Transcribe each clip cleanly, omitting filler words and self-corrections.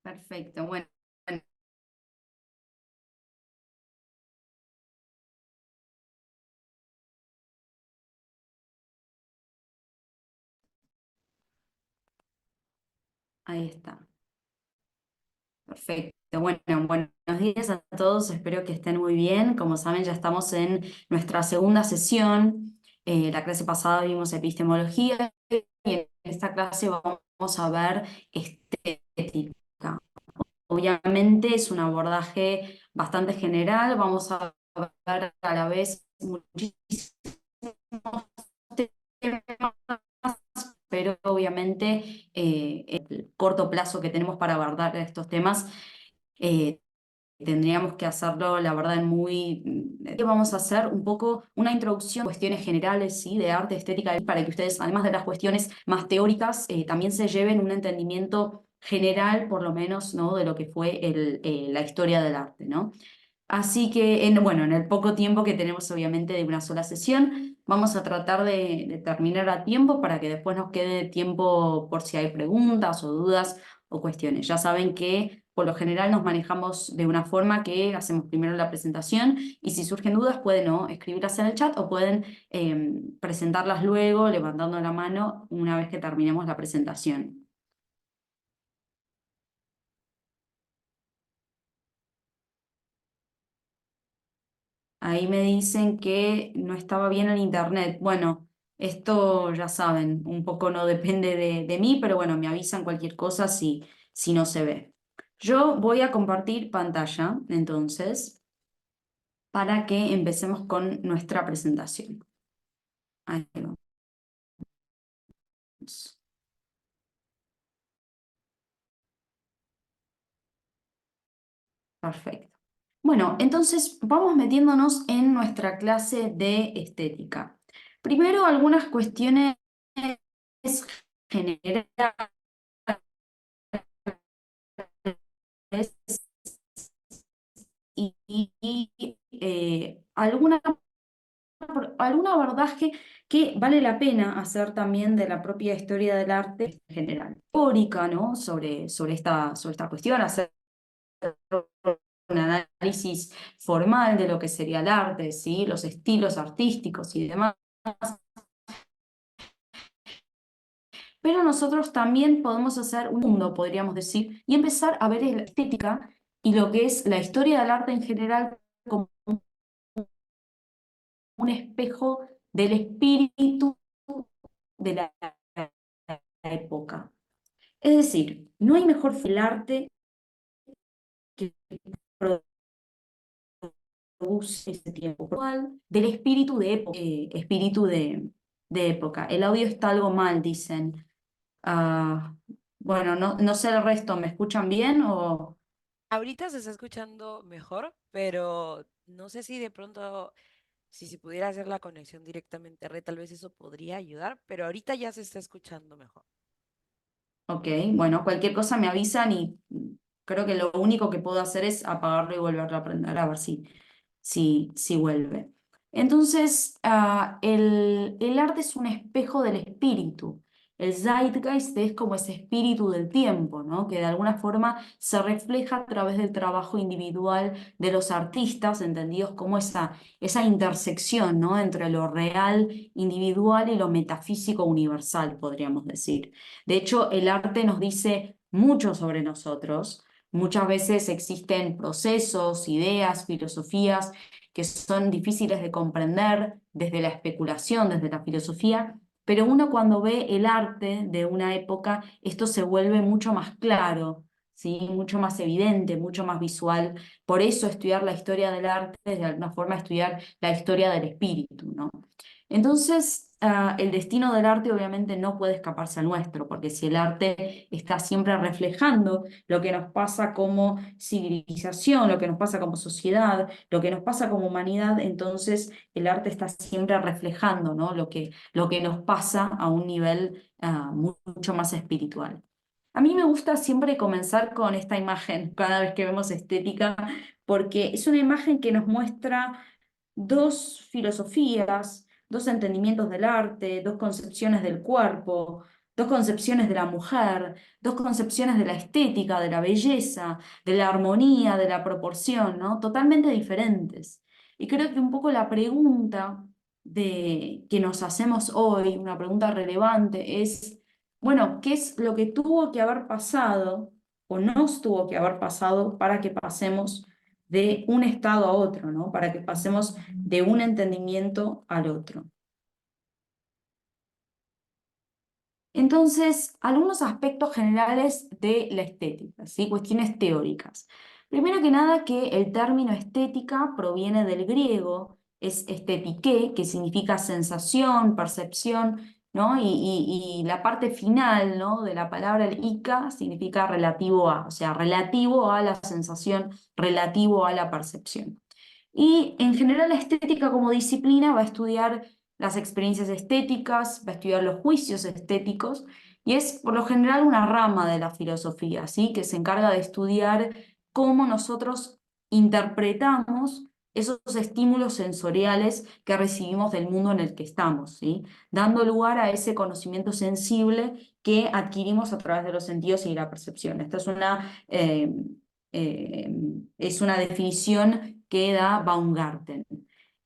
Perfecto, bueno, ahí está. Perfecto. Bueno, buenos días a todos, espero que estén muy bien. Como saben, ya estamos en nuestra segunda sesión. La clase pasada vimos epistemología y en esta clase vamos a ver estética. Obviamente es un abordaje bastante general, vamos a ver a la vez muchísimos temas, pero obviamente el corto plazo que tenemos para abordar estos temas, eh, tendríamos que hacerlo, la verdad, en vamos a hacer un poco una introducción a cuestiones generales, ¿sí? De arte, estética, para que ustedes, además de las cuestiones más teóricas, también se lleven un entendimiento general, por lo menos, ¿no? De lo que fue la historia del arte, ¿no? Así que, bueno, en el poco tiempo que tenemos, obviamente, de una sola sesión, vamos a tratar de terminar a tiempo para que después nos quede tiempo por si hay preguntas o dudas o cuestiones. Ya saben que por lo general nos manejamos de una forma que hacemos primero la presentación y si surgen dudas pueden ¿no? escribirlas en el chat o pueden presentarlas luego levantando la mano una vez que terminemos la presentación. Ahí me dicen que no estaba bien el internet. Bueno, esto ya saben, un poco no depende de mí, pero bueno, me avisan cualquier cosa si no se ve. Yo voy a compartir pantalla, entonces, para que empecemos con nuestra presentación. Ahí vamos. Perfecto. Bueno, entonces vamos metiéndonos en nuestra clase de estética. Primero, algunas cuestiones generales y algún abordaje que vale la pena hacer también de la propia historia del arte en general. Teórica, ¿no? Sobre esta cuestión, hacer un análisis formal de lo que sería el arte, ¿sí? Los estilos artísticos y demás. Pero nosotros también podemos hacer un mundo, podríamos decir, y empezar a ver la estética y lo que es la historia del arte en general como un espejo del espíritu de la época. Es decir, no hay mejor el arte que produce ese tiempo, del espíritu de época. El audio está algo mal, dicen. Ah, bueno, no sé el resto, ¿me escuchan bien o...? Ahorita se está escuchando mejor, pero no sé si de pronto, si se pudiera hacer la conexión directamente a red, tal vez eso podría ayudar, pero ahorita ya se está escuchando mejor. Ok, bueno, cualquier cosa me avisan y creo que lo único que puedo hacer es apagarlo y volverlo a prender a ver si vuelve. Entonces, el arte es un espejo del espíritu. El Zeitgeist es como ese espíritu del tiempo, ¿no? Que de alguna forma se refleja a través del trabajo individual de los artistas, entendidos como esa intersección, ¿no? Entre lo real, individual y lo metafísico universal, podríamos decir. De hecho, el arte nos dice mucho sobre nosotros. Muchas veces existen procesos, ideas, filosofías que son difíciles de comprender desde la especulación, desde la filosofía, pero uno cuando ve el arte de una época, esto se vuelve mucho más claro, ¿sí? Mucho más evidente, mucho más visual. Por eso estudiar la historia del arte es de alguna forma estudiar la historia del espíritu, ¿no? Entonces, el destino del arte obviamente no puede escaparse al nuestro, porque si el arte está siempre reflejando lo que nos pasa como civilización, lo que nos pasa como sociedad, lo que nos pasa como humanidad, entonces el arte está siempre reflejando, ¿no? Lo que nos pasa a un nivel mucho más espiritual. A mí me gusta siempre comenzar con esta imagen cada vez que vemos estética, porque es una imagen que nos muestra dos filosofías, dos entendimientos del arte, dos concepciones del cuerpo, dos concepciones de la mujer, dos concepciones de la estética, de la belleza, de la armonía, de la proporción, ¿no? Totalmente diferentes. Y creo que un poco la pregunta que nos hacemos hoy, una pregunta relevante, es, bueno, ¿qué es lo que tuvo que haber pasado o nos tuvo que haber pasado para que pasemos de un estado a otro, ¿no? Para que pasemos de un entendimiento al otro? Entonces, algunos aspectos generales de la estética, ¿sí? Cuestiones teóricas. Primero que nada, que el término estética proviene del griego, es estetike, que significa sensación, percepción, ¿no? Y la parte final, ¿no? De la palabra el ica significa relativo a, o sea, relativo a la sensación, relativo a la percepción. Y en general la estética como disciplina va a estudiar las experiencias estéticas, va a estudiar los juicios estéticos y es por lo general una rama de la filosofía, ¿sí? Que se encarga de estudiar cómo nosotros interpretamos esos estímulos sensoriales que recibimos del mundo en el que estamos, ¿sí? Dando lugar a ese conocimiento sensible que adquirimos a través de los sentidos y la percepción. Esta eh, es una definición que da Baumgarten.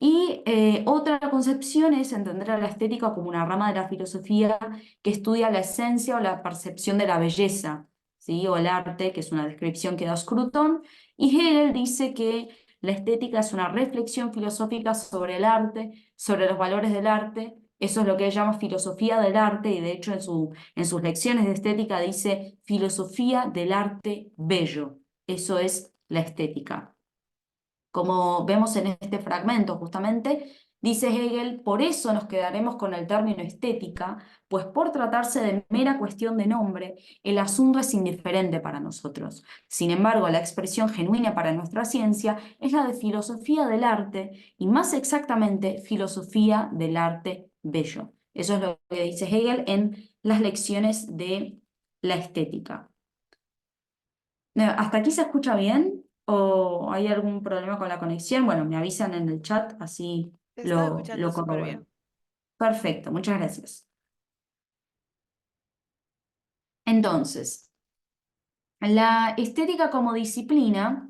Y otra concepción es entender a la estética como una rama de la filosofía que estudia la esencia o la percepción de la belleza, ¿sí? O el arte, que es una descripción que da Scruton. Y Hegel dice que la estética es una reflexión filosófica sobre el arte, sobre los valores del arte. Eso es lo que él llama filosofía del arte, y de hecho en sus lecciones de estética dice filosofía del arte bello. Eso es la estética. Como vemos en este fragmento, justamente, dice Hegel, por eso nos quedaremos con el término estética, pues por tratarse de mera cuestión de nombre, el asunto es indiferente para nosotros. Sin embargo, la expresión genuina para nuestra ciencia es la de filosofía del arte, y más exactamente, filosofía del arte bello. Eso es lo que dice Hegel en las lecciones de la estética. ¿Hasta aquí se escucha bien? ¿O hay algún problema con la conexión? Bueno, me avisan en el chat, así Te estaba escuchando lo súper bien. corroboro. Perfecto, muchas gracias. Entonces, la estética como disciplina,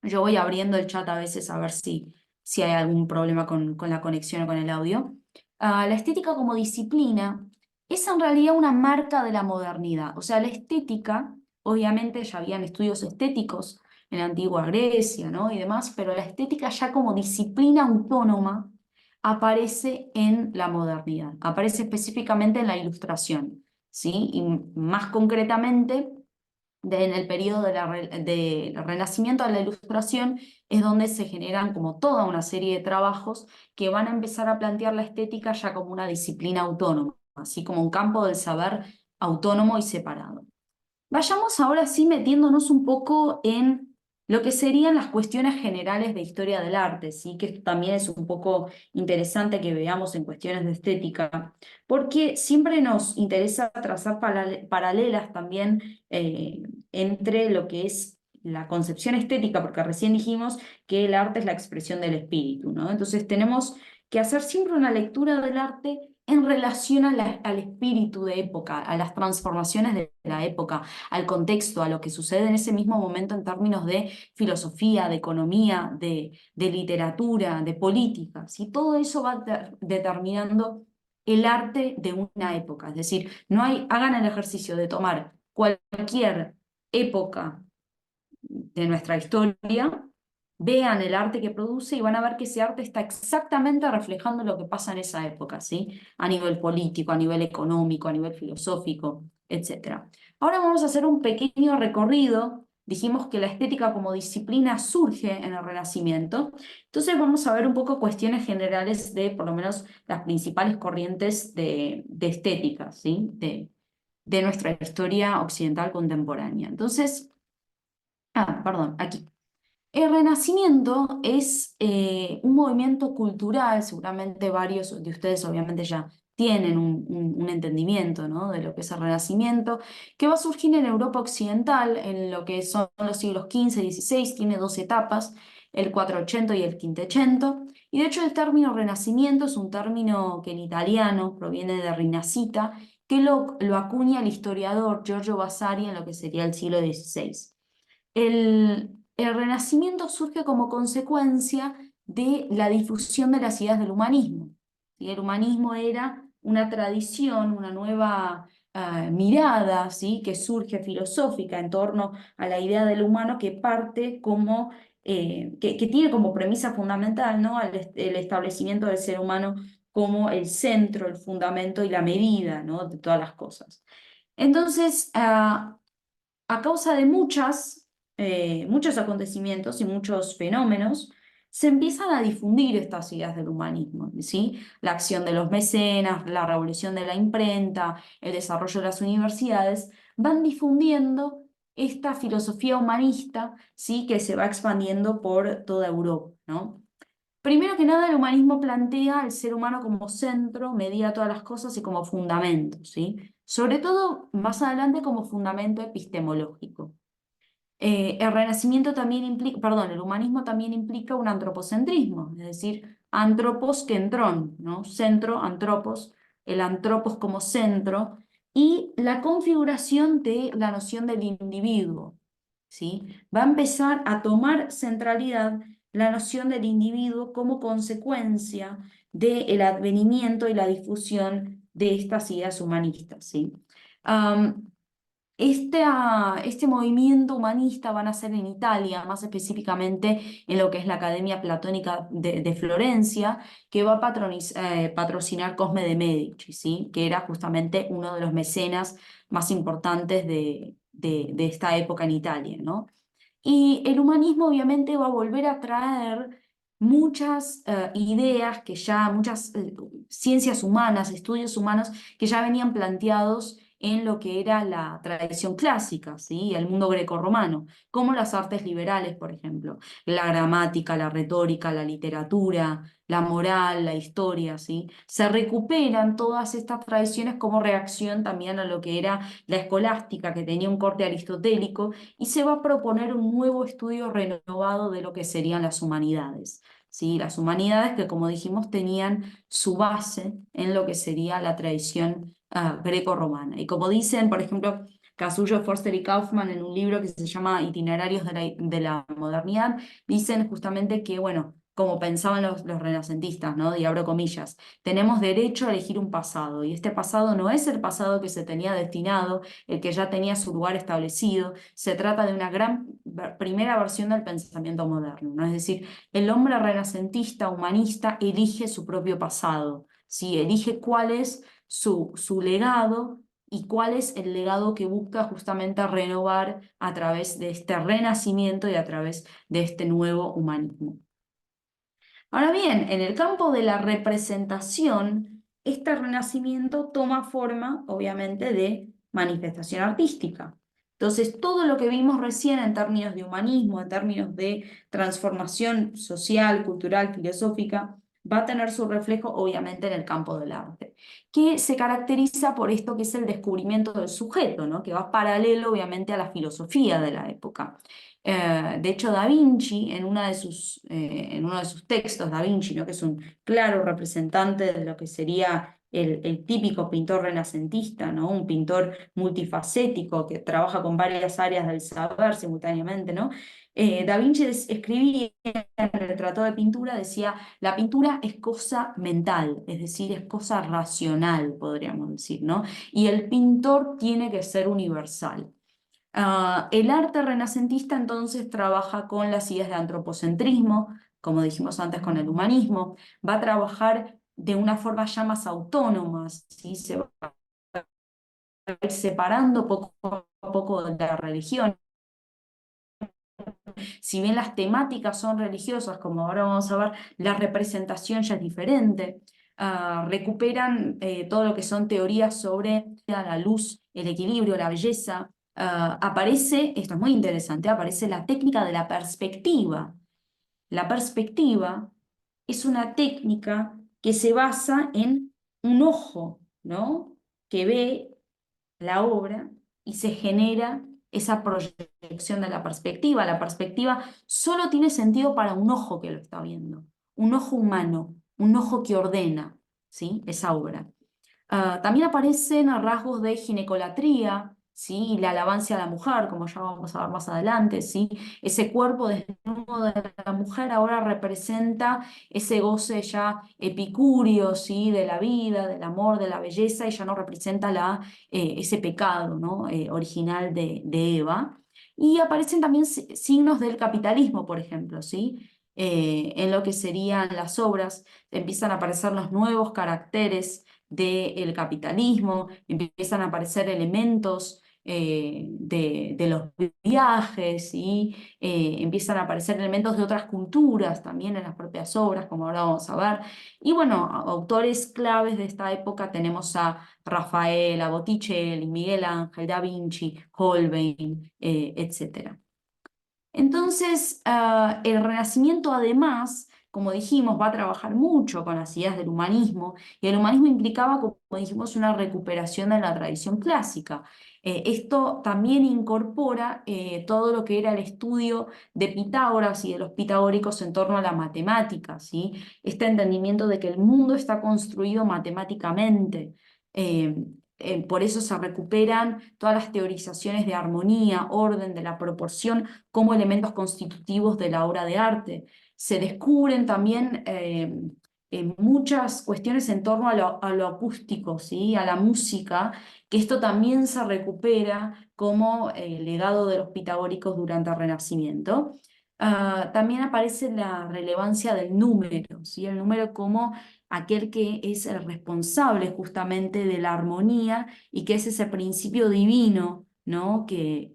yo voy abriendo el chat a veces a ver si hay algún problema con la conexión o con el audio. La estética como disciplina es en realidad una marca de la modernidad. O sea, la estética, obviamente ya habían estudios estéticos en la antigua Grecia, ¿no? Y demás, pero la estética ya como disciplina autónoma aparece en la modernidad, aparece específicamente en la Ilustración, ¿sí? Y más concretamente en el periodo del Renacimiento a la Ilustración es donde se generan como toda una serie de trabajos que van a empezar a plantear la estética ya como una disciplina autónoma, así como un campo del saber autónomo y separado. Vayamos ahora sí metiéndonos un poco en lo que serían las cuestiones generales de historia del arte, ¿sí? Que esto también es un poco interesante que veamos en cuestiones de estética, porque siempre nos interesa trazar paralelas también entre lo que es la concepción estética, porque recién dijimos que el arte es la expresión del espíritu, ¿no? Entonces tenemos que hacer siempre una lectura del arte en relación al espíritu de época, a las transformaciones de la época, al contexto, a lo que sucede en ese mismo momento en términos de filosofía, de economía, de literatura, de política, ¿sí? Todo eso va determinando el arte de una época. Es decir, no hay, hagan el ejercicio de tomar cualquier época de nuestra historia, vean el arte que produce y van a ver que ese arte está exactamente reflejando lo que pasa en esa época, ¿sí? A nivel político, a nivel económico, a nivel filosófico, etc. Ahora vamos a hacer un pequeño recorrido. Dijimos que la estética como disciplina surge en el Renacimiento, entonces vamos a ver un poco cuestiones generales de por lo menos las principales corrientes de estética, ¿sí? De nuestra historia occidental contemporánea. Entonces, perdón, aquí. El Renacimiento es un movimiento cultural, seguramente varios de ustedes obviamente ya tienen un entendimiento, ¿no? De lo que es el Renacimiento, que va a surgir en Europa Occidental, en lo que son los siglos XV y XVI, tiene dos etapas, el 480 y el Quinquecento, y de hecho el término Renacimiento es un término que en italiano proviene de Rinascita, que lo acuña el historiador Giorgio Vasari en lo que sería el siglo XVI. El Renacimiento surge como consecuencia de la difusión de las ideas del humanismo. ¿Sí? El humanismo era una tradición, una nueva mirada, ¿sí? Que surge filosófica en torno a la idea del humano que parte como, que tiene como premisa fundamental, ¿no? El establecimiento del ser humano como el centro, el fundamento y la medida, ¿no? De todas las cosas. Entonces, a causa de muchos acontecimientos y muchos fenómenos, se empiezan a difundir estas ideas del humanismo, ¿sí? La acción de los mecenas, la revolución de la imprenta, el desarrollo de las universidades, van difundiendo esta filosofía humanista, ¿sí? Que se va expandiendo por toda Europa, ¿no? Primero que nada, el humanismo plantea al ser humano como centro, medida todas las cosas y como fundamento, ¿sí? Sobre todo, más adelante, como fundamento epistemológico. El renacimiento también implica, perdón, el humanismo también implica un antropocentrismo, es decir, antropos que entrón, ¿no? Centro, antropos, el antropos como centro, y la configuración de la noción del individuo, ¿sí? Va a empezar a tomar centralidad la noción del individuo como consecuencia del advenimiento y la difusión de estas ideas humanistas, ¿sí? Este movimiento humanista van a ser en Italia, más específicamente en lo que es la Academia Platónica de Florencia, que va a patrocinar Cosme de Medici, ¿sí? Que era justamente uno de los mecenas más importantes de esta época en Italia, ¿no? Y el humanismo obviamente va a volver a traer muchas ideas que ya, muchas ciencias humanas, estudios humanos que ya venían planteados en lo que era la tradición clásica, ¿sí? El mundo grecorromano, como las artes liberales, por ejemplo, la gramática, la retórica, la literatura, la moral, la historia, ¿sí? Se recuperan todas estas tradiciones como reacción también a lo que era la escolástica, que tenía un corte aristotélico, y se va a proponer un nuevo estudio renovado de lo que serían las humanidades. ¿Sí? Las humanidades que, como dijimos, tenían su base en lo que sería la tradición greco-romana. Y como dicen, por ejemplo, Casullo, Forster y Kaufman en un libro que se llama Itinerarios de la Modernidad, dicen justamente que, bueno, como pensaban los renacentistas, ¿no? Y abro comillas, tenemos derecho a elegir un pasado, y este pasado no es el pasado que se tenía destinado, el que ya tenía su lugar establecido. Se trata de una primera versión del pensamiento moderno, ¿no? Es decir, el hombre renacentista, humanista, elige su propio pasado, ¿sí? Elige cuál es su legado y cuál es el legado que busca justamente renovar a través de este renacimiento y a través de este nuevo humanismo. Ahora bien, en el campo de la representación, este renacimiento toma forma, obviamente, de manifestación artística. Entonces, todo lo que vimos recién en términos de humanismo, en términos de transformación social, cultural, filosófica, va a tener su reflejo, obviamente, en el campo del arte, que se caracteriza por esto que es el descubrimiento del sujeto, ¿no? Que va paralelo, obviamente, a la filosofía de la época. De hecho, Da Vinci, en uno de sus textos, Da Vinci, ¿no? Que es un claro representante de lo que sería el típico pintor renacentista, ¿no? Un pintor multifacético que trabaja con varias áreas del saber simultáneamente, ¿no? Da Vinci escribía en el Tratado de Pintura, decía, la pintura es cosa mental, es decir, es cosa racional, podríamos decir, ¿no? Y el pintor tiene que ser universal. El arte renacentista entonces trabaja con las ideas de antropocentrismo, como dijimos antes con el humanismo, va a trabajar de una forma ya más autónoma, ¿sí? Se va a ir separando poco a poco de la religión. Si bien las temáticas son religiosas, como ahora vamos a ver, la representación ya es diferente. Recuperan todo lo que son teorías sobre la luz, el equilibrio, la belleza. Aparece, esto es muy interesante, aparece la técnica de la perspectiva. La perspectiva es una técnica que se basa en un ojo, ¿no? Que ve la obra y se genera esa proyección de la perspectiva. La perspectiva solo tiene sentido para un ojo que lo está viendo, un ojo humano, un ojo que ordena, ¿sí? Esa obra. También aparecen rasgos de ginecolatría, ¿sí? Y la alabanza a la mujer, como ya vamos a ver más adelante, ¿sí? Ese cuerpo desnudo de la mujer ahora representa ese goce ya epicúreo, ¿sí? De la vida, del amor, de la belleza, y ya no representa ese pecado, ¿no? Original de Eva. Y aparecen también signos del capitalismo, por ejemplo, ¿sí? En lo que serían las obras, empiezan a aparecer los nuevos caracteres del capitalismo, empiezan a aparecer elementos de los viajes y empiezan a aparecer elementos de otras culturas también en las propias obras, como ahora vamos a ver. Y bueno, autores claves de esta época tenemos a Rafael, a Botticelli, Miguel Ángel, Da Vinci, Holbein, etc. Entonces, el Renacimiento además, como dijimos, va a trabajar mucho con las ideas del humanismo, y el humanismo implicaba, como dijimos, una recuperación de la tradición clásica. Esto también incorpora todo lo que era el estudio de Pitágoras y de los pitagóricos en torno a la matemática, ¿sí? Este entendimiento de que el mundo está construido matemáticamente. Eh, por eso se recuperan todas las teorizaciones de armonía, orden, de la proporción como elementos constitutivos de la obra de arte. Se descubren también muchas cuestiones en torno a lo acústico, ¿sí? A la música, que esto también se recupera como legado de los pitagóricos durante el Renacimiento. También aparece la relevancia del número, ¿sí? El número como aquel que es el responsable justamente de la armonía y que es ese principio divino, ¿no? Que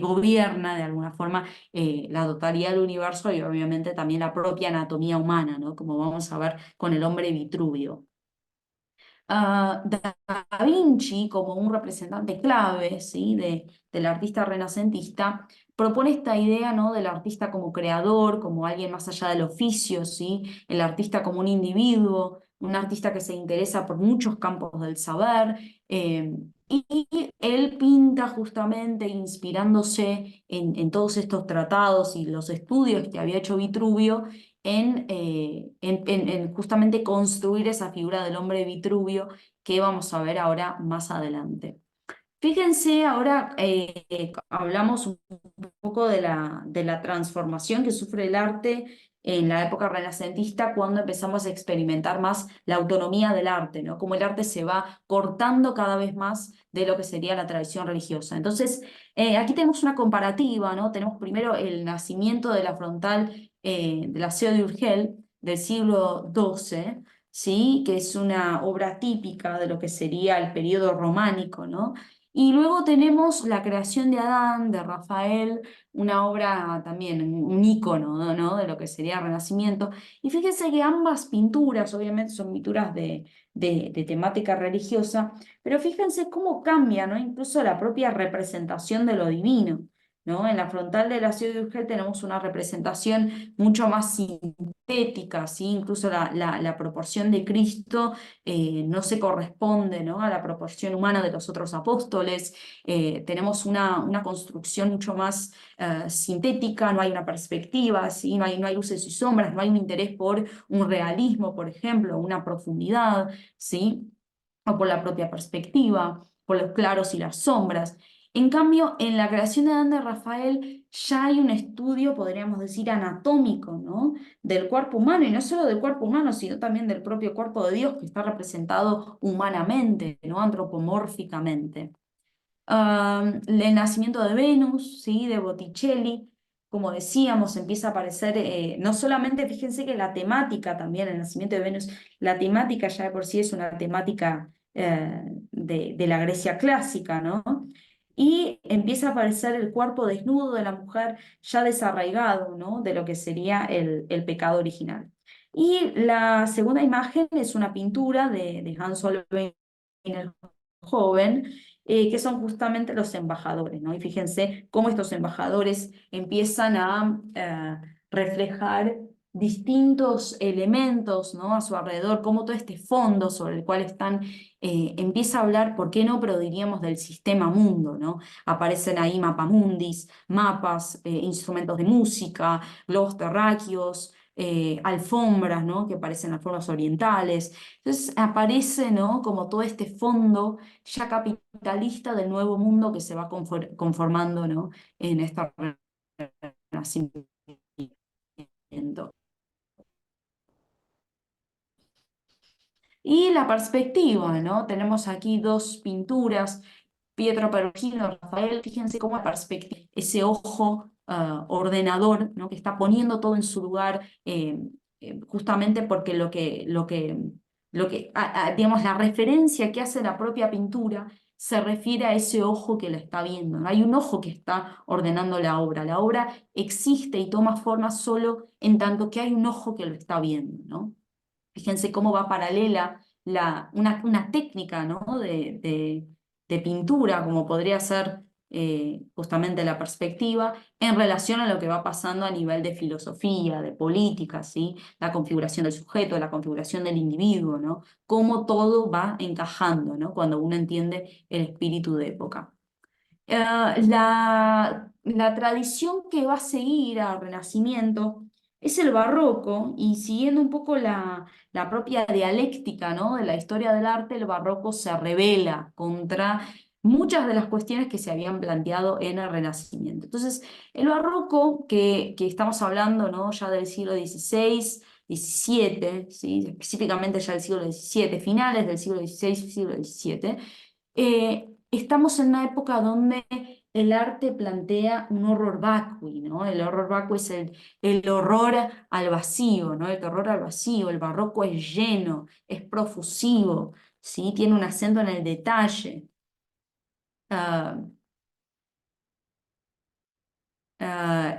gobierna de alguna forma la totalidad del universo y obviamente también la propia anatomía humana, ¿no? Como vamos a ver con el hombre Vitruvio. Da Vinci, como un representante clave, ¿sí? Del artista renacentista, propone esta idea, ¿no? Del artista como creador, como alguien más allá del oficio, ¿sí? El artista como un individuo, un artista que se interesa por muchos campos del saber. Y él pinta justamente inspirándose en todos estos tratados y los estudios que había hecho Vitruvio en justamente construir esa figura del hombre Vitruvio que vamos a ver ahora más adelante. Fíjense, ahora hablamos un poco de la transformación que sufre el arte en la época renacentista cuando empezamos a experimentar más la autonomía del arte, ¿no? Cómo el arte se va cortando cada vez más de lo que sería la tradición religiosa. Entonces, aquí tenemos una comparativa, ¿no? Tenemos primero el nacimiento de la frontal de la Seo de Urgel del siglo XII, ¿sí? Que es una obra típica de lo que sería el periodo románico, ¿no? Y luego tenemos la creación de Adán, de Rafael, una obra también, un ícono, ¿no? De lo que sería el Renacimiento. Y fíjense que ambas pinturas, obviamente, son pinturas de temática religiosa, pero fíjense cómo cambia, ¿no? Incluso la propia representación de lo divino, ¿no? En la frontal de la ciudad de Urgel tenemos una representación mucho más sintética, ¿sí? Incluso la proporción de Cristo no se corresponde, ¿no? A la proporción humana de los otros apóstoles. Tenemos una construcción mucho más sintética, no hay una perspectiva, ¿sí? No hay luces y sombras, no hay un interés por un realismo, por ejemplo, una profundidad, ¿sí? O por la propia perspectiva, por los claros y las sombras. En cambio, en la creación de Adán de Rafael ya hay un estudio, podríamos decir, anatómico, ¿no? Del cuerpo humano, y no solo del cuerpo humano, sino también del propio cuerpo de Dios, que está representado humanamente, ¿no? Antropomórficamente. El nacimiento de Venus, ¿sí? De Botticelli, como decíamos, empieza a aparecer, no solamente, fíjense que la temática también, el nacimiento de Venus, la temática ya de por sí es una temática de la Grecia clásica, ¿no? Y empieza a aparecer el cuerpo desnudo de la mujer ya desarraigado, ¿no? De lo que sería el pecado original. Y la segunda imagen es una pintura de Hans Holbein el joven, que son justamente los embajadores, ¿no? Y fíjense cómo estos embajadores empiezan a reflejar distintos elementos, ¿no? A su alrededor, cómo todo este fondo sobre el cual están empieza a hablar, ¿por qué no? Pero diríamos del sistema mundo, ¿no? Aparecen ahí mapamundis, mapas, instrumentos de música, globos terráqueos, alfombras, ¿no? Que parecen alfombras orientales. Entonces aparece, ¿no? Como todo este fondo ya capitalista del nuevo mundo que se va conformando, ¿no? En esta renacimiento. Y la perspectiva, ¿no? Tenemos aquí dos pinturas, Pietro Perugino, Rafael, fíjense cómo la perspectiva, ese ojo ordenador, ¿no? Que está poniendo todo en su lugar, justamente porque digamos, la referencia que hace la propia pintura se refiere a ese ojo que la está viendo, ¿no? Hay un ojo que está ordenando la obra existe y toma forma solo en tanto que hay un ojo que lo está viendo, ¿no? Fíjense cómo va paralela una técnica, ¿no? de pintura, como podría ser justamente la perspectiva, en relación a lo que va pasando a nivel de filosofía, de política, ¿sí? La configuración del sujeto, la configuración del individuo, ¿no? Cómo todo va encajando, ¿no? Cuando uno entiende el espíritu de época. La tradición que va a seguir al Renacimiento es el barroco, y siguiendo un poco la propia dialéctica, ¿no? de la historia del arte, el barroco se revela contra muchas de las cuestiones que se habían planteado en el Renacimiento. Entonces, el barroco, que estamos hablando, ¿no? ya del siglo XVI, XVII, ¿sí? específicamente ya del siglo XVII, finales del siglo XVI, siglo XVII, estamos en una época donde el arte plantea un horror vacui, ¿no? El horror vacui es el horror al vacío, ¿no? El terror al vacío. El barroco es lleno, es profusivo, ¿sí? Tiene un acento en el detalle. Ah,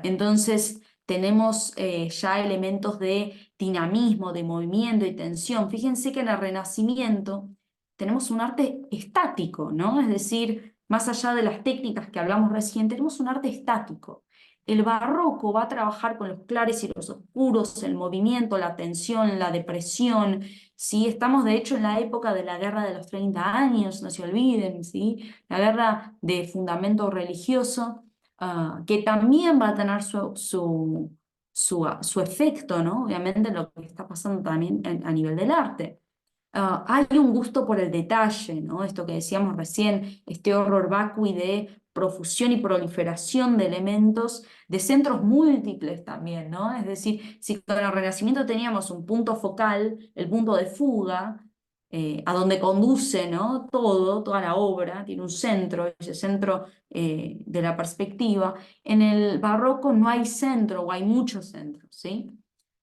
entonces tenemos ya elementos de dinamismo, de movimiento y tensión. Fíjense que en el Renacimiento tenemos un arte estático, ¿no? Es decir, más allá de las técnicas que hablamos recién, tenemos un arte estático. El barroco va a trabajar con los claros y los oscuros, el movimiento, la tensión, la depresión, ¿sí? Estamos de hecho en la época de la Guerra de los 30 años, no se olviden, ¿sí? La guerra de fundamento religioso, que también va a tener su efecto, ¿no? Obviamente lo que está pasando también a nivel del arte. Hay un gusto por el detalle, ¿no? Esto que decíamos recién, este horror vacui de profusión y proliferación de elementos, de centros múltiples también, ¿no? Es decir, si con el Renacimiento teníamos un punto focal, el punto de fuga, a donde conduce, ¿no? Toda la obra, tiene un centro, ese centro de la perspectiva, en el barroco no hay centro o hay muchos centros, ¿sí?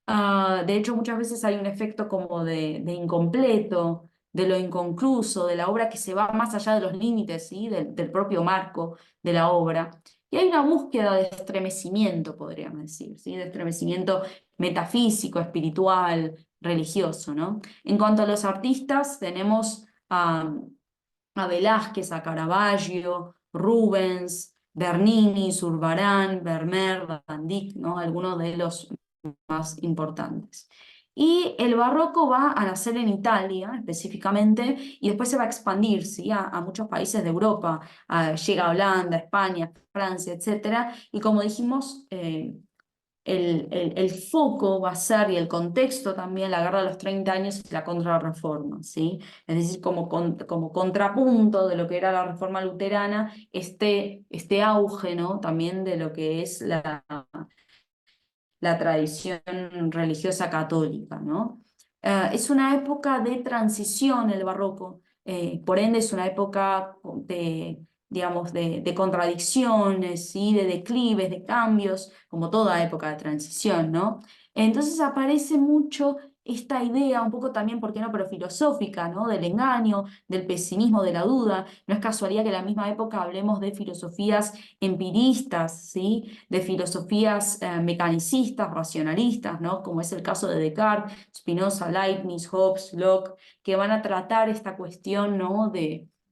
De hecho, muchas veces hay un efecto como de incompleto, de lo inconcluso, de la obra que se va más allá de los límites, ¿sí? Del propio marco de la obra. Y hay una búsqueda de estremecimiento, podríamos decir, ¿sí? De estremecimiento metafísico, espiritual, religioso, ¿no? En cuanto a los artistas, tenemos a Velázquez, a Caravaggio, Rubens, Bernini, Zurbarán, Vermeer, Van Dyck, ¿no? Algunos de los más importantes. Y el barroco va a nacer en Italia específicamente y después se va a expandir, ¿sí? a muchos países de Europa. Llega a Holanda, España, Francia, etcétera. Y como dijimos, el foco va a ser, y el contexto también, la guerra de los 30 años y la contrarreforma, ¿sí? Es decir, como contrapunto de lo que era la reforma luterana, este auge, ¿no? También de lo que es la tradición religiosa católica, ¿no? Es una época de transición el barroco, por ende es una época digamos, de contradicciones, ¿sí? De declives, de cambios, como toda época de transición, ¿no? Entonces aparece mucho esta idea, un poco también, ¿por qué no?, pero filosófica, ¿no? Del engaño, del pesimismo, de la duda. No es casualidad que en la misma época hablemos de filosofías empiristas, ¿sí? De filosofías mecanicistas, racionalistas, ¿no? Como es el caso de Descartes, Spinoza, Leibniz, Hobbes, Locke, que van a tratar esta cuestión, ¿no?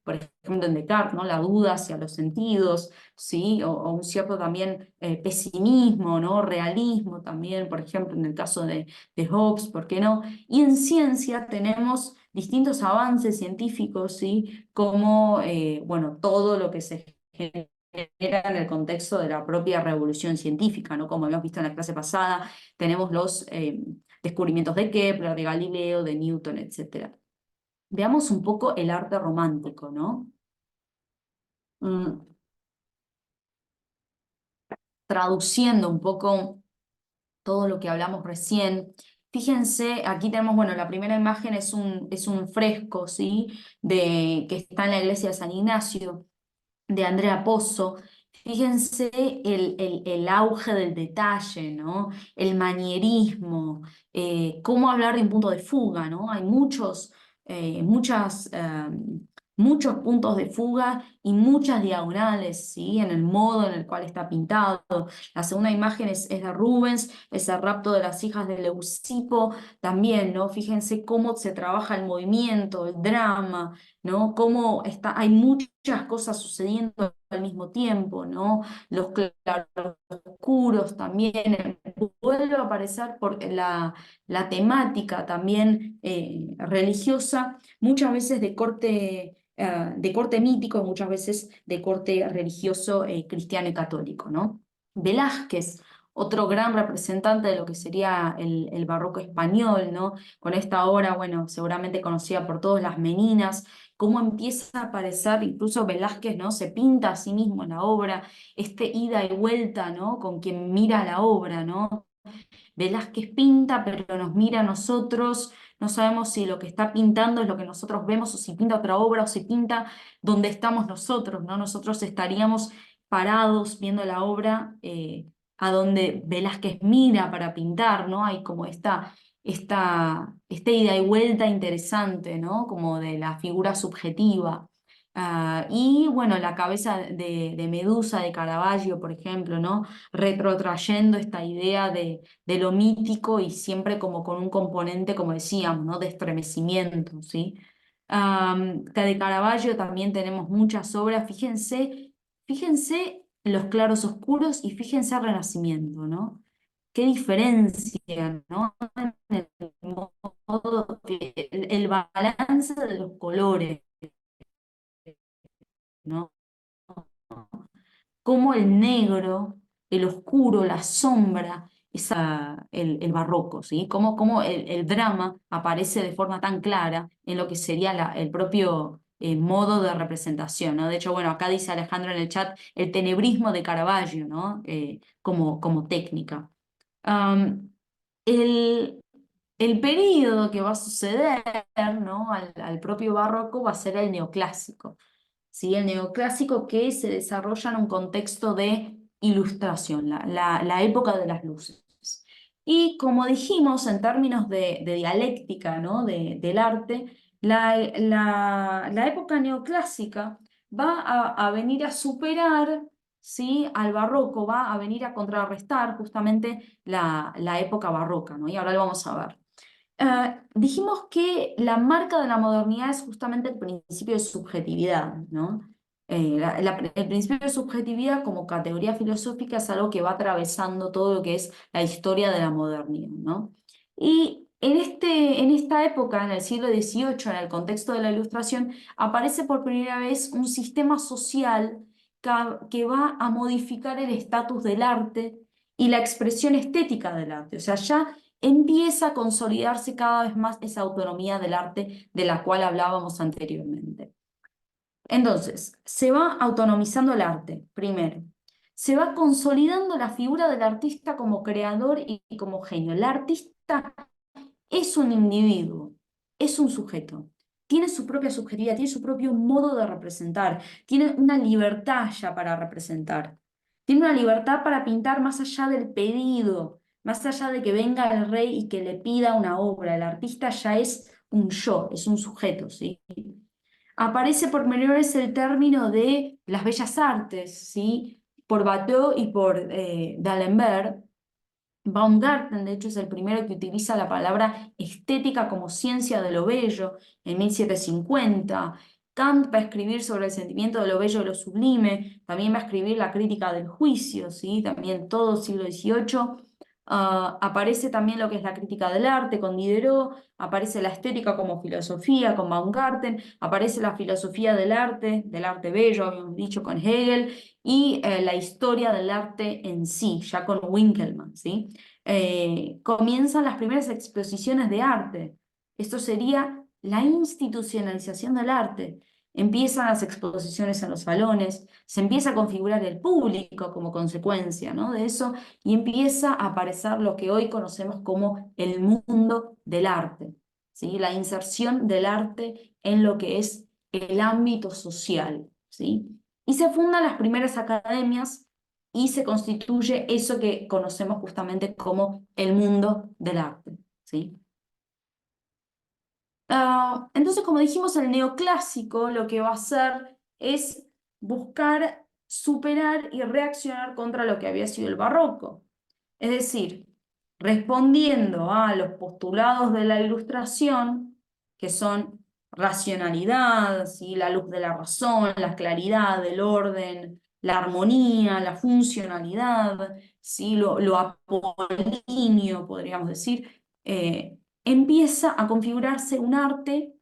Por ejemplo, en Descartes, ¿no? La duda hacia los sentidos, ¿sí? O un cierto también pesimismo, ¿no? Realismo también, por ejemplo, en el caso de Hobbes, ¿por qué no? Y en ciencia tenemos distintos avances científicos, ¿sí? Como, bueno, todo lo que se genera en el contexto de la propia revolución científica, ¿no? Como hemos visto en la clase pasada, tenemos los descubrimientos de Kepler, de Galileo, de Newton, etc. Veamos un poco el arte romántico, ¿no? Mm, Traduciendo un poco todo lo que hablamos recién. Fíjense, aquí tenemos, bueno, la primera imagen es un fresco, ¿sí? Que está en la iglesia de San Ignacio, de Andrea Pozzo. Fíjense el auge del detalle, ¿no? El manierismo, cómo hablar de un punto de fuga, ¿no? Hay muchos puntos de fuga y muchas diagonales, ¿sí? En el modo en el cual está pintado. La segunda imagen es de Rubens, es el rapto de las hijas de Leucipo, también, ¿no? Fíjense cómo se trabaja el movimiento, el drama, ¿no? Cómo hay muchas cosas sucediendo al mismo tiempo, ¿no? Los claroscuros también, vuelve a aparecer por la temática también religiosa, muchas veces de corte mítico, muchas veces de corte religioso cristiano y católico, ¿no? Velázquez, otro gran representante de lo que sería el barroco español, ¿no? Con esta obra, bueno, seguramente conocida por todos, Las Meninas, cómo empieza a aparecer, incluso Velázquez, ¿no? Se pinta a sí mismo en la obra, este ida y vuelta, ¿no? Con quien mira la obra, ¿no? Velázquez pinta, pero nos mira a nosotros, no sabemos si lo que está pintando es lo que nosotros vemos, o si pinta otra obra, o si pinta donde estamos nosotros, ¿no? Nosotros estaríamos parados viendo la obra a donde Velázquez mira para pintar, ¿no? Hay como esta ida y vuelta interesante, ¿no? Como de la figura subjetiva. Y bueno, la cabeza de Medusa de Caravaggio, por ejemplo, ¿no? Retrotrayendo esta idea de lo mítico y siempre como con un componente, como decíamos, ¿no? De estremecimiento, ¿sí? Que de Caravaggio también tenemos muchas obras, fíjense los claros oscuros y fíjense el Renacimiento, ¿no? Qué diferencia, ¿no? En el modo, el balance de los colores, ¿no? Cómo el negro, el oscuro, la sombra, el barroco, ¿sí? Cómo el drama aparece de forma tan clara en lo que sería el propio modo de representación, ¿no? De hecho, bueno, acá dice Alejandro en el chat el tenebrismo de Caravaggio, ¿no? Como técnica. Am, el, el período que va a suceder, ¿no? Al propio barroco va a ser el neoclásico. ¿Sí? El neoclásico que se desarrolla en un contexto de ilustración, la época de las luces. Y como dijimos, en términos de dialéctica, ¿no? Del arte, la época neoclásica va a venir a superar, ¿sí? Al barroco, va a venir a contrarrestar justamente la época barroca, ¿no? Y ahora lo vamos a ver. Dijimos que la marca de la modernidad es justamente el principio de subjetividad, ¿no? El principio de subjetividad como categoría filosófica es algo que va atravesando todo lo que es la historia de la modernidad, ¿no? Y en esta época, en el siglo XVIII, en el contexto de la Ilustración, aparece por primera vez un sistema social que va a modificar el estatus del arte y la expresión estética del arte. O sea, ya empieza a consolidarse cada vez más esa autonomía del arte de la cual hablábamos anteriormente. Entonces, se va autonomizando el arte, primero. Se va consolidando la figura del artista como creador y como genio. El artista es un individuo, es un sujeto. Tiene su propia subjetividad, tiene su propio modo de representar, tiene una libertad ya para representar. Tiene una libertad para pintar más allá del pedido, más allá de que venga el rey y que le pida una obra. El artista ya es un yo, es un sujeto, ¿sí? Aparece por primera vez el término de las bellas artes, ¿sí? Por Watteau y por D'Alembert. Baumgarten, de hecho, es el primero que utiliza la palabra estética como ciencia de lo bello en 1750. Kant va a escribir sobre el sentimiento de lo bello y lo sublime, también va a escribir la crítica del juicio, ¿sí? También todo siglo XVIII. Aparece también lo que es la crítica del arte con Diderot, aparece la estética como filosofía con Baumgarten, aparece la filosofía del arte bello, habíamos dicho, con Hegel, y la historia del arte en sí, ya con Winkelmann, ¿sí? Comienzan las primeras exposiciones de arte. Esto sería la institucionalización del arte. Empiezan las exposiciones en los salones, se empieza a configurar el público como consecuencia, ¿no? De eso, y empieza a aparecer lo que hoy conocemos como el mundo del arte, ¿sí? La inserción del arte en lo que es el ámbito social, ¿sí? Y se fundan las primeras academias y se constituye eso que conocemos justamente como el mundo del arte, ¿sí? Entonces, como dijimos, el neoclásico lo que va a hacer es buscar superar y reaccionar contra lo que había sido el barroco. Es decir, respondiendo a los postulados de la Ilustración, que son racionalidad, ¿sí? La luz de la razón, la claridad, el orden, la armonía, la funcionalidad, ¿sí? Lo apolíneo, podríamos decir. Empieza a configurarse un arte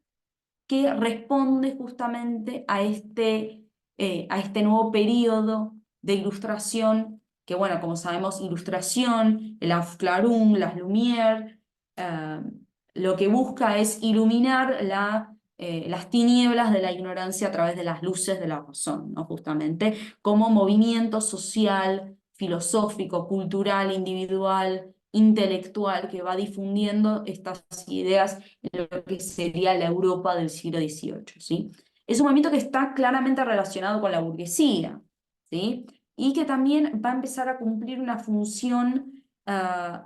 que responde justamente a este nuevo periodo de ilustración, que bueno, como sabemos, ilustración, el Aufklärung, las Lumière, eh, lo que busca es iluminar las tinieblas de la ignorancia a través de las luces de la razón, ¿no? Justamente como movimiento social, filosófico, cultural, individual, intelectual, que va difundiendo estas ideas en lo que sería la Europa del siglo XVIII, ¿sí? Es un movimiento que está claramente relacionado con la burguesía, ¿sí? Y que también va a empezar a cumplir una función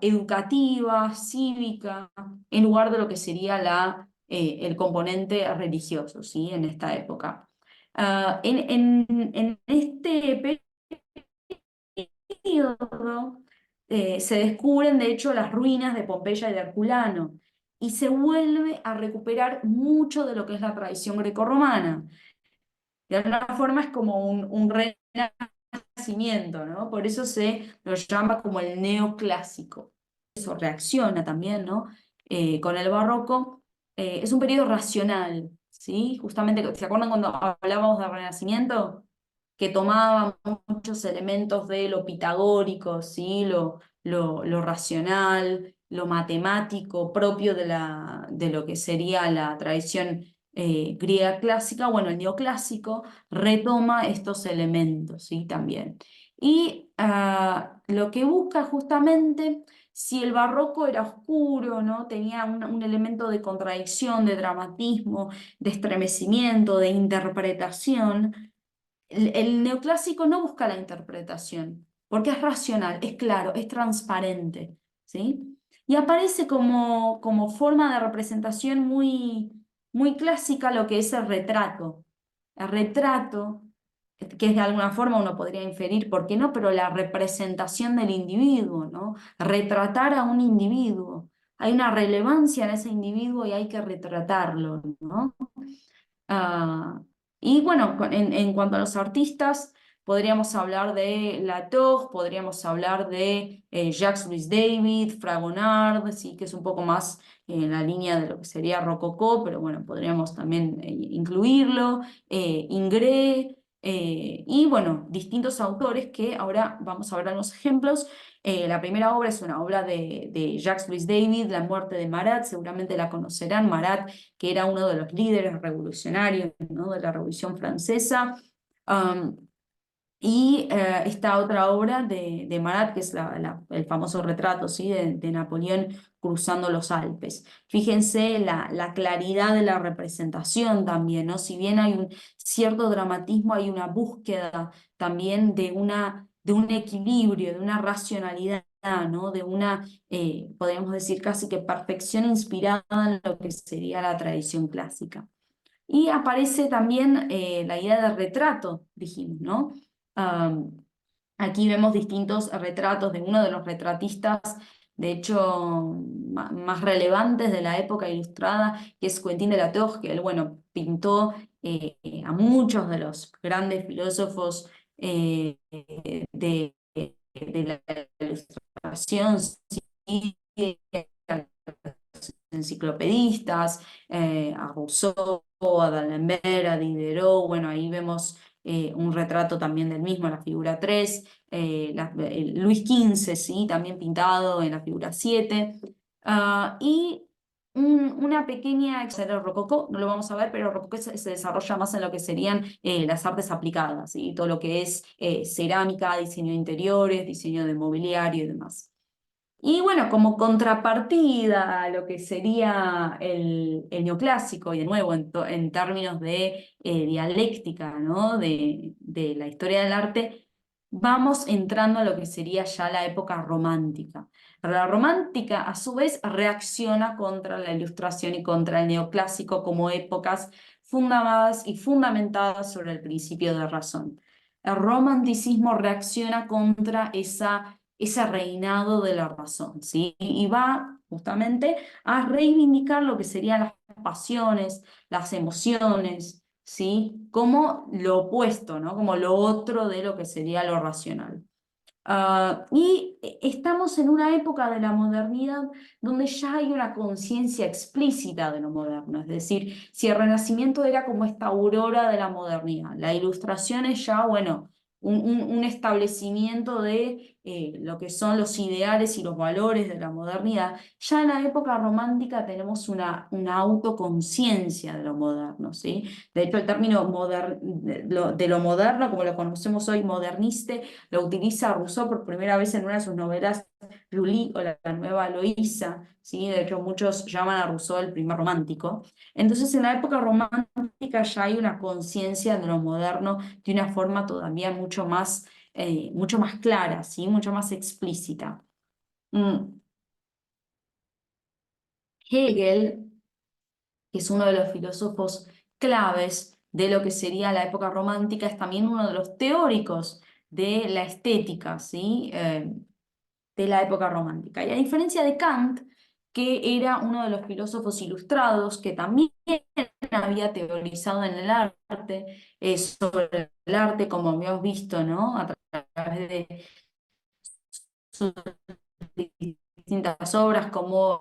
educativa, cívica, en lugar de lo que sería el componente religioso, ¿sí? En esta época. En este periodo se descubren, de hecho, las ruinas de Pompeya y de Herculano, y se vuelve a recuperar mucho de lo que es la tradición grecorromana. De alguna forma es como un renacimiento, ¿no? Por eso se lo llama como el neoclásico. Eso reacciona también, ¿no? Con el barroco. Es un periodo racional, ¿sí? Justamente, ¿se acuerdan cuando hablábamos del Renacimiento? Que tomaba muchos elementos de lo pitagórico, ¿sí? Lo racional, lo matemático propio de lo que sería la tradición griega clásica. Bueno, el neoclásico retoma estos elementos, ¿sí? También. Y lo que busca justamente, si el barroco era oscuro, ¿no? Tenía un elemento de contradicción, de dramatismo, de estremecimiento, de interpretación, el neoclásico no busca la interpretación, porque es racional, es claro, es transparente, ¿sí? Y aparece como forma de representación muy clásica lo que es el retrato. El retrato, que es de alguna forma uno podría inferir, ¿por qué no? Pero la representación del individuo, ¿no? Retratar a un individuo. Hay una relevancia en ese individuo y hay que retratarlo, ¿no? Ah, y bueno, en cuanto a los artistas, podríamos hablar de Latour, podríamos hablar de Jacques Louis David, Fragonard, sí, que es un poco más en la línea de lo que sería Rococó, pero bueno, podríamos también incluirlo, Ingres, y bueno, distintos autores que ahora vamos a ver algunos ejemplos. La primera obra es una obra de Jacques Louis David, La muerte de Marat, seguramente la conocerán. Marat, que era uno de los líderes revolucionarios, ¿no? De la Revolución Francesa. Um, y esta otra obra de Marat, que es el famoso retrato, ¿sí? De Napoleón cruzando los Alpes. Fíjense la claridad de la representación también, ¿no? Si bien hay un cierto dramatismo, hay una búsqueda también de un equilibrio, de una racionalidad, ¿no? De una, podríamos decir, casi que perfección inspirada en lo que sería la tradición clásica. Y aparece también la idea de retrato, dijimos, ¿no? Am, Aquí vemos distintos retratos de uno de los retratistas, de hecho, más relevantes de la época ilustrada, que es Quentin de la Tour, que él, bueno, pintó a muchos de los grandes filósofos de la ilustración ilustración, sí, enciclopedistas, a Rousseau, a D'Alembert, a Diderot, bueno, ahí vemos un retrato también del mismo, la figura 3, Luis XV, ¿sí? También pintado en la figura 7, y una pequeña, el rococó, no lo vamos a ver, pero el rococó se desarrolla más en lo que serían las artes aplicadas, ¿sí? Todo lo que es cerámica, diseño de interiores, diseño de mobiliario y demás. Y bueno, como contrapartida a lo que sería el neoclásico, y de nuevo en términos de dialéctica, ¿no? De la historia del arte, vamos entrando a lo que sería ya la época romántica. La romántica, a su vez, reacciona contra la ilustración y contra el neoclásico como épocas fundadas y fundamentadas sobre el principio de razón. El romanticismo reacciona contra ese reinado de la razón, ¿sí? Y va justamente a reivindicar lo que serían las pasiones, las emociones, ¿sí? Como lo opuesto, ¿no? Como lo otro de lo que sería lo racional. Y estamos en una época de la modernidad donde ya hay una conciencia explícita de lo moderno, es decir, si el Renacimiento era como esta aurora de la modernidad, la Ilustración es ya, bueno, un establecimiento de lo que son los ideales y los valores de la modernidad, ya en la época romántica tenemos una autoconciencia de lo moderno, ¿sí? De hecho, el término de lo moderno, como lo conocemos hoy, moderniste, lo utiliza Rousseau por primera vez en una de sus novelas, Julie o la nueva Loísa, ¿sí? De hecho, muchos llaman a Rousseau el primer romántico. Entonces, en la época romántica ya hay una conciencia de lo moderno de una forma todavía mucho más clara, ¿sí? Mucho más explícita. Mm. Hegel, que es uno de los filósofos claves de lo que sería la época romántica, es también uno de los teóricos de la estética, ¿sí? De la época romántica. Y a diferencia de Kant, que era uno de los filósofos ilustrados que también había teorizado en el arte, sobre el arte, como habíamos visto, ¿no? A través de sus distintas obras, como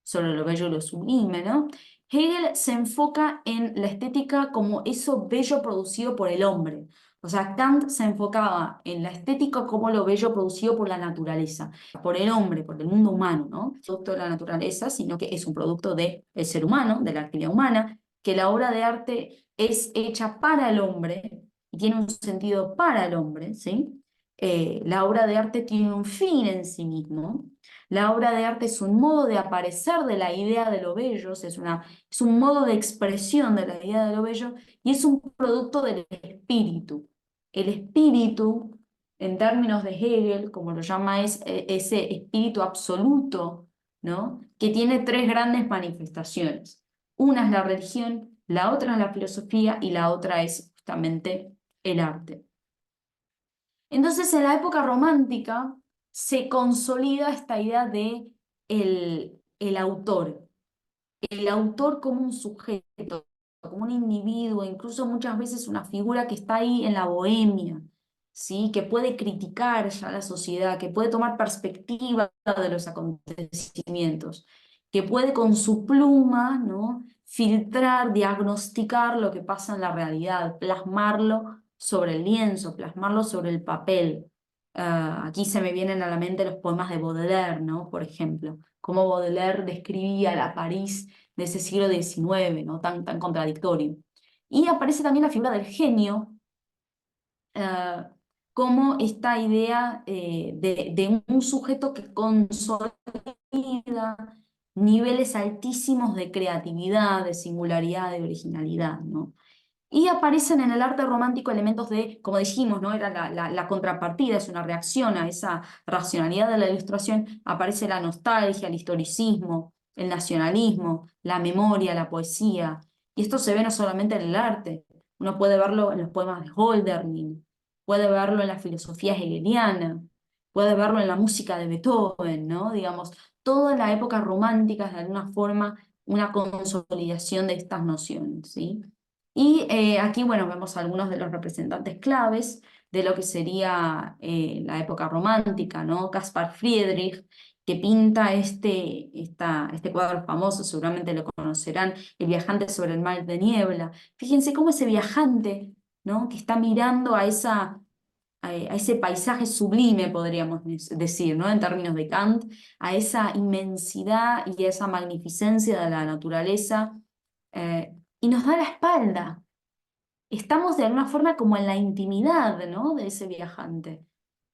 sobre lo bello y lo sublime, ¿no? Hegel se enfoca en la estética como eso bello producido por el hombre. O sea, Kant se enfocaba en la estética como lo bello producido por la naturaleza, por el hombre, por el mundo humano, ¿no? Producto de la naturaleza, sino que es un producto del ser humano, de la actividad humana, que la obra de arte es hecha para el hombre y tiene un sentido para el hombre, ¿sí? La obra de arte tiene un fin en sí mismo. La obra de arte es un modo de aparecer de la idea de lo bello, o sea, es un modo de expresión de la idea de lo bello y es un producto del espíritu. El espíritu, en términos de Hegel, como lo llama, es ese espíritu absoluto, ¿no? Que tiene tres grandes manifestaciones. Una es la religión, la otra es la filosofía y la otra es justamente el arte. Entonces, en la época romántica se consolida esta idea de el autor como un sujeto, como un individuo, incluso muchas veces una figura que está ahí en la bohemia, ¿sí? Que puede criticar ya la sociedad, que puede tomar perspectiva de los acontecimientos, que puede con su pluma, ¿no? Filtrar, diagnosticar lo que pasa en la realidad, plasmarlo sobre el lienzo, plasmarlo sobre el papel. Aquí se me vienen a la mente los poemas de Baudelaire, ¿no? Por ejemplo, cómo Baudelaire describía la París de ese siglo XIX, ¿no? Tan contradictorio. Y aparece también la figura del genio, eh, como esta idea de un sujeto que consolida niveles altísimos de creatividad, de singularidad, de originalidad, ¿no? Y aparecen en el arte romántico elementos de, como dijimos, ¿no? Era la contrapartida, es una reacción a esa racionalidad de la ilustración, aparece la nostalgia, el historicismo, el nacionalismo, la memoria, la poesía. Y esto se ve no solamente en el arte, uno puede verlo en los poemas de Hölderlin, puede verlo en la filosofía hegeliana, puede verlo en la música de Beethoven, ¿no? Digamos, toda la época romántica es de alguna forma una consolidación de estas nociones, ¿sí? Y aquí, bueno, vemos algunos de los representantes claves de lo que sería la época romántica, ¿no? Caspar Friedrich, que pinta este cuadro famoso, seguramente lo conocerán, El viajante sobre el mar de niebla. Fíjense cómo ese viajante, ¿no? Que está mirando a ese paisaje sublime, podríamos decir, ¿no? En términos de Kant, a esa inmensidad y a esa magnificencia de la naturaleza, y nos da la espalda. Estamos de alguna forma como en la intimidad, ¿no? De ese viajante.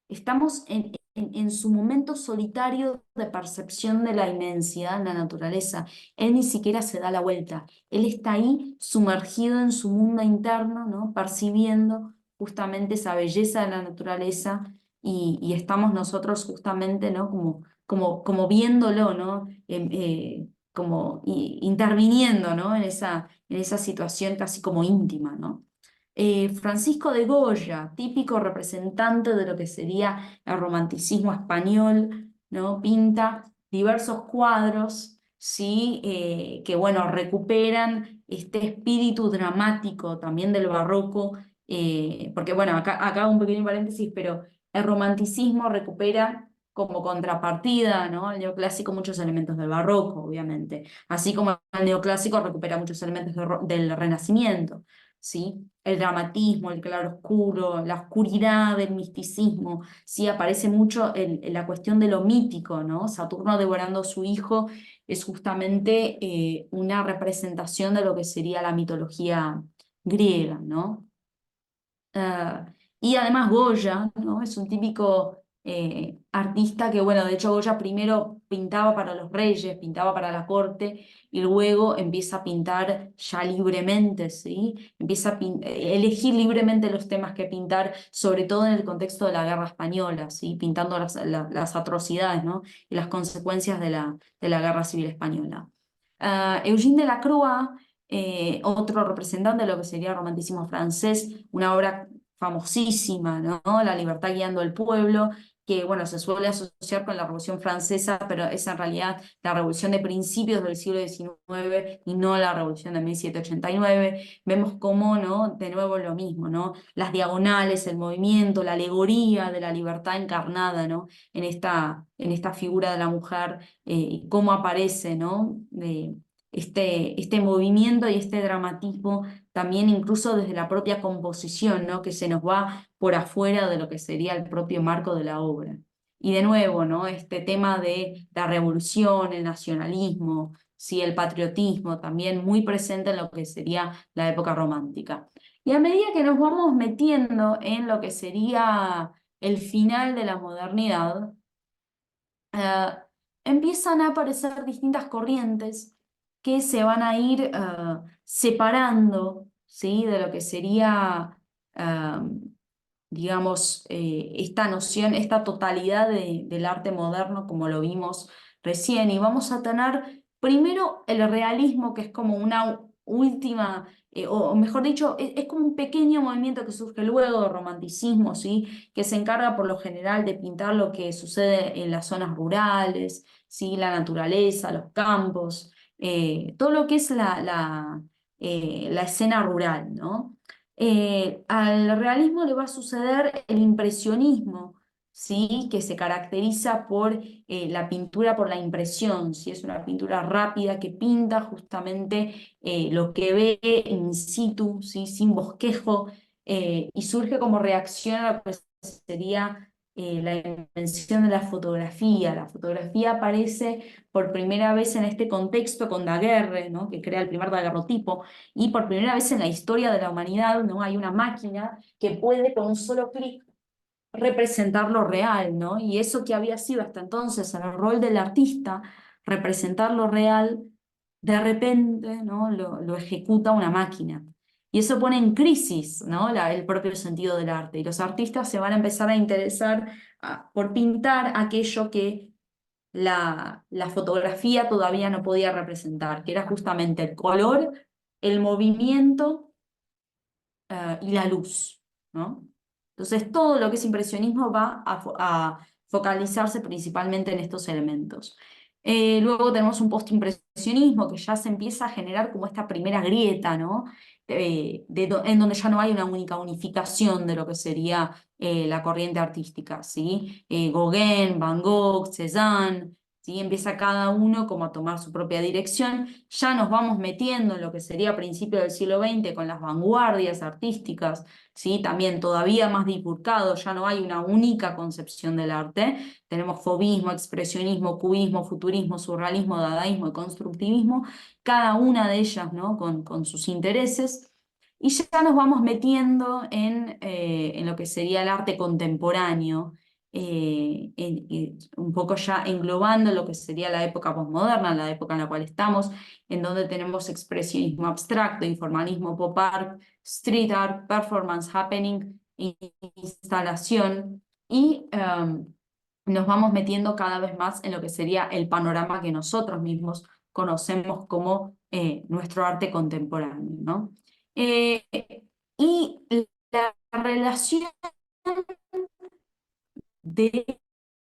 Estamos en su momento solitario de percepción de la inmensidad en la naturaleza. Él ni siquiera se da la vuelta. Él está ahí sumergido en su mundo interno, ¿no? Percibiendo justamente esa belleza de la naturaleza y estamos nosotros justamente, ¿no? Como viéndolo, ¿no? Como interviniendo, ¿no? En esa situación casi como íntima, ¿no? Francisco de Goya, típico representante de lo que sería el romanticismo español, ¿no? Pinta diversos cuadros, ¿sí? Que, bueno, recuperan este espíritu dramático también del barroco, porque, bueno, acá un pequeño paréntesis, pero el romanticismo recupera como contrapartida, ¿no? El neoclásico muchos elementos del barroco, obviamente, así como el neoclásico recupera muchos elementos del Renacimiento. ¿Sí? El dramatismo, el claroscuro, la oscuridad del misticismo, ¿sí? Aparece mucho la cuestión de lo mítico, ¿no? Saturno devorando a su hijo es justamente una representación de lo que sería la mitología griega, ¿no? Y además Goya, ¿no? Es un típico artista que, bueno, de hecho Goya primero pintaba para los reyes, pintaba para la corte, y luego empieza a pintar ya libremente, ¿sí? Empieza a elegir libremente los temas que pintar, sobre todo en el contexto de la guerra española, ¿sí? Pintando las atrocidades, ¿no? Y las consecuencias de la guerra civil española. Eugène Delacroix, otro representante de lo que sería el romanticismo francés, una obra famosísima, ¿no? La libertad guiando al pueblo, que bueno, se suele asociar con la Revolución Francesa, pero es en realidad la revolución de principios del siglo XIX y no la revolución de 1789. Vemos cómo, ¿no? De nuevo lo mismo, ¿no? Las diagonales, el movimiento, la alegoría de la libertad encarnada, ¿no? En esta figura de la mujer, y cómo aparece, ¿no? Este movimiento y este dramatismo también incluso desde la propia composición, ¿no? Que se nos va por afuera de lo que sería el propio marco de la obra. Y de nuevo, ¿no? Este tema de la revolución, el nacionalismo, ¿sí? El patriotismo, también muy presente en lo que sería la época romántica. Y a medida que nos vamos metiendo en lo que sería el final de la modernidad, eh, empiezan a aparecer distintas corrientes que se van a ir separando, ¿sí? De lo que sería, eh, digamos, esta noción, esta totalidad del arte moderno como lo vimos recién. Y vamos a tener primero el realismo, que es como una última, o mejor dicho, es como un pequeño movimiento que surge luego del romanticismo, ¿sí? Que se encarga por lo general de pintar lo que sucede en las zonas rurales, ¿sí? La naturaleza, los campos, todo lo que es la escena rural, ¿no? Al realismo le va a suceder el impresionismo, ¿sí? Que se caracteriza por la pintura por la impresión, ¿sí? Es una pintura rápida que pinta justamente lo que ve in situ, ¿sí? Sin bosquejo, y surge como reacción a lo que sería la invención de la fotografía. La fotografía aparece por primera vez en este contexto con Daguerre, ¿no? Que crea el primer daguerrotipo, y por primera vez en la historia de la humanidad, ¿no? Hay una máquina que puede con un solo clic representar lo real, ¿no? Y eso que había sido hasta entonces el rol del artista, representar lo real, de repente, ¿no? Lo ejecuta una máquina. Y eso pone en crisis, ¿no? El propio sentido del arte. Y los artistas se van a empezar a interesar por pintar aquello que la fotografía todavía no podía representar, que era justamente el color, el movimiento y la luz, ¿no? Entonces, todo lo que es impresionismo va a focalizarse principalmente en estos elementos. Luego tenemos un postimpresionismo que ya se empieza a generar como esta primera grieta, ¿no? En donde ya no hay una única unificación de lo que sería la corriente artística, ¿sí? Gauguin, Van Gogh, Cézanne, ¿sí? Empieza cada uno como a tomar su propia dirección. Ya nos vamos metiendo en lo que sería a principios del siglo XX con las vanguardias artísticas, ¿sí? También todavía más bifurcado, ya no hay una única concepción del arte. Tenemos fauvismo, expresionismo, cubismo, futurismo, surrealismo, dadaísmo y constructivismo, cada una de ellas, ¿no? con sus intereses. Y ya nos vamos metiendo en lo que sería el arte contemporáneo, un poco ya englobando lo que sería la época posmoderna, la época en la cual estamos, en donde tenemos expresionismo abstracto, informalismo pop art, street art, performance, happening, instalación, y nos vamos metiendo cada vez más en lo que sería el panorama que nosotros mismos conocemos como nuestro arte contemporáneo, ¿no? Eh, y la relación de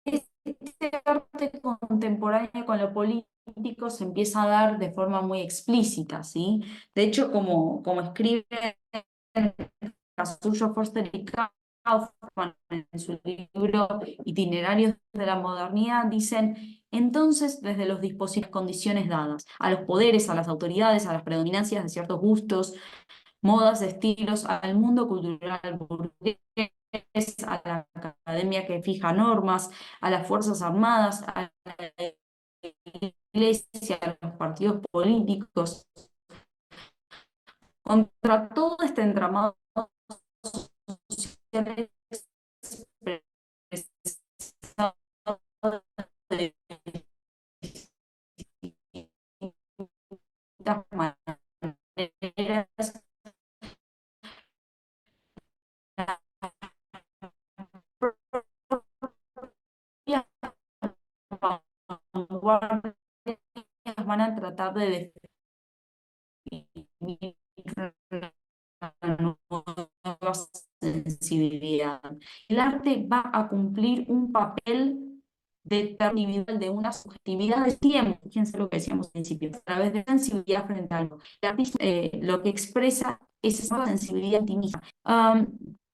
este arte contemporáneo con lo político se empieza a dar de forma muy explícita, ¿sí? De hecho, como escribe Casullo, Forster y Kaufman en su libro Itinerarios de la Modernidad, dicen, entonces, desde los dispositivos, condiciones dadas, a los poderes, a las autoridades, a las predominancias de ciertos gustos, modas, estilos, al mundo cultural burgués, a la academia que fija normas, a las Fuerzas Armadas, a la Iglesia, a los partidos políticos, contra todo este entramado social expresado de distintas maneras, vanguardias van a tratar de definir una nueva sensibilidad. El arte va a cumplir un papel determinante de una subjetividad del tiempo, fíjense lo que decíamos al principio, a través de sensibilidad frente a algo. El artista lo que expresa es esa sensibilidad en ti misma.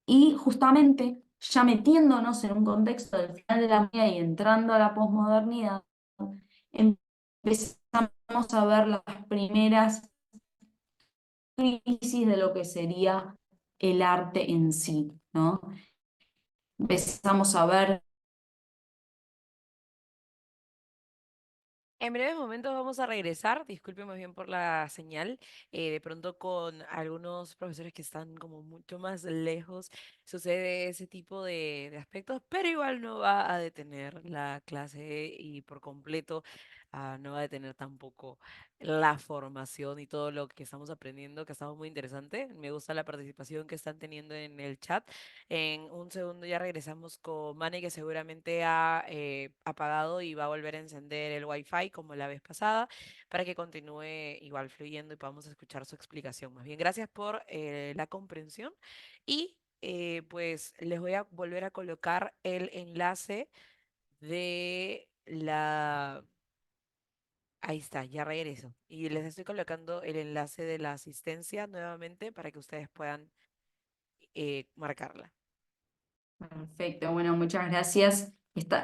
Y justamente, ya metiéndonos en un contexto del final de la modernidad y entrando a la posmodernidad, empezamos a ver las primeras crisis de lo que sería el arte en sí, ¿no? Empezamos a ver. En breves momentos vamos a regresar, discúlpeme bien por la señal, de pronto con algunos profesores que están como mucho más lejos sucede ese tipo de aspectos, pero igual no va a detener la clase y por completo no va a detener tampoco la formación y todo lo que estamos aprendiendo, que estamos muy interesante. Me gusta la participación que están teniendo en el chat. En un segundo ya regresamos con Mane, que seguramente ha apagado y va a volver a encender el Wi-Fi como la vez pasada, para que continúe igual fluyendo y podamos escuchar su explicación. Más bien, gracias por la comprensión y pues les voy a volver a colocar el enlace de la... Ahí está, ya regreso. Y les estoy colocando el enlace de la asistencia nuevamente para que ustedes puedan marcarla. Perfecto, bueno, muchas gracias.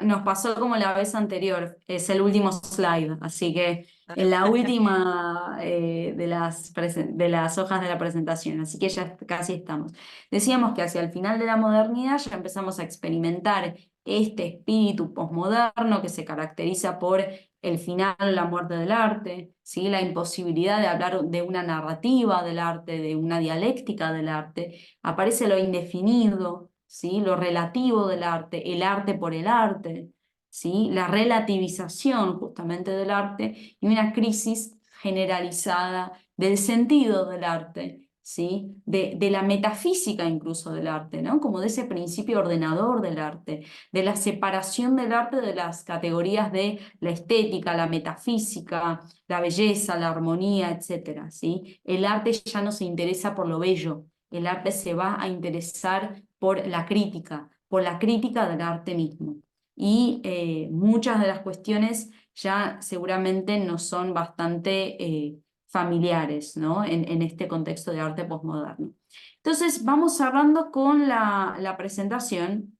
Nos pasó como la vez anterior, es el último slide, así que en la última de las hojas de la presentación, así que ya casi estamos. Decíamos que hacia el final de la modernidad ya empezamos a experimentar este espíritu posmoderno que se caracteriza por el final, la muerte del arte, ¿sí? La imposibilidad de hablar de una narrativa del arte, de una dialéctica del arte, aparece lo indefinido, ¿sí? Lo relativo del arte, el arte por el arte, ¿sí? La relativización justamente del arte y una crisis generalizada del sentido del arte, ¿sí? De la metafísica incluso del arte, ¿no? Como de ese principio ordenador del arte, de la separación del arte de las categorías de la estética, la metafísica, la belleza, la armonía, etcétera, ¿sí? El arte ya no se interesa por lo bello, el arte se va a interesar por la crítica del arte mismo. Y muchas de las cuestiones ya seguramente nos son bastante familiares, ¿no? En este contexto de arte posmoderno. Entonces, vamos cerrando con la presentación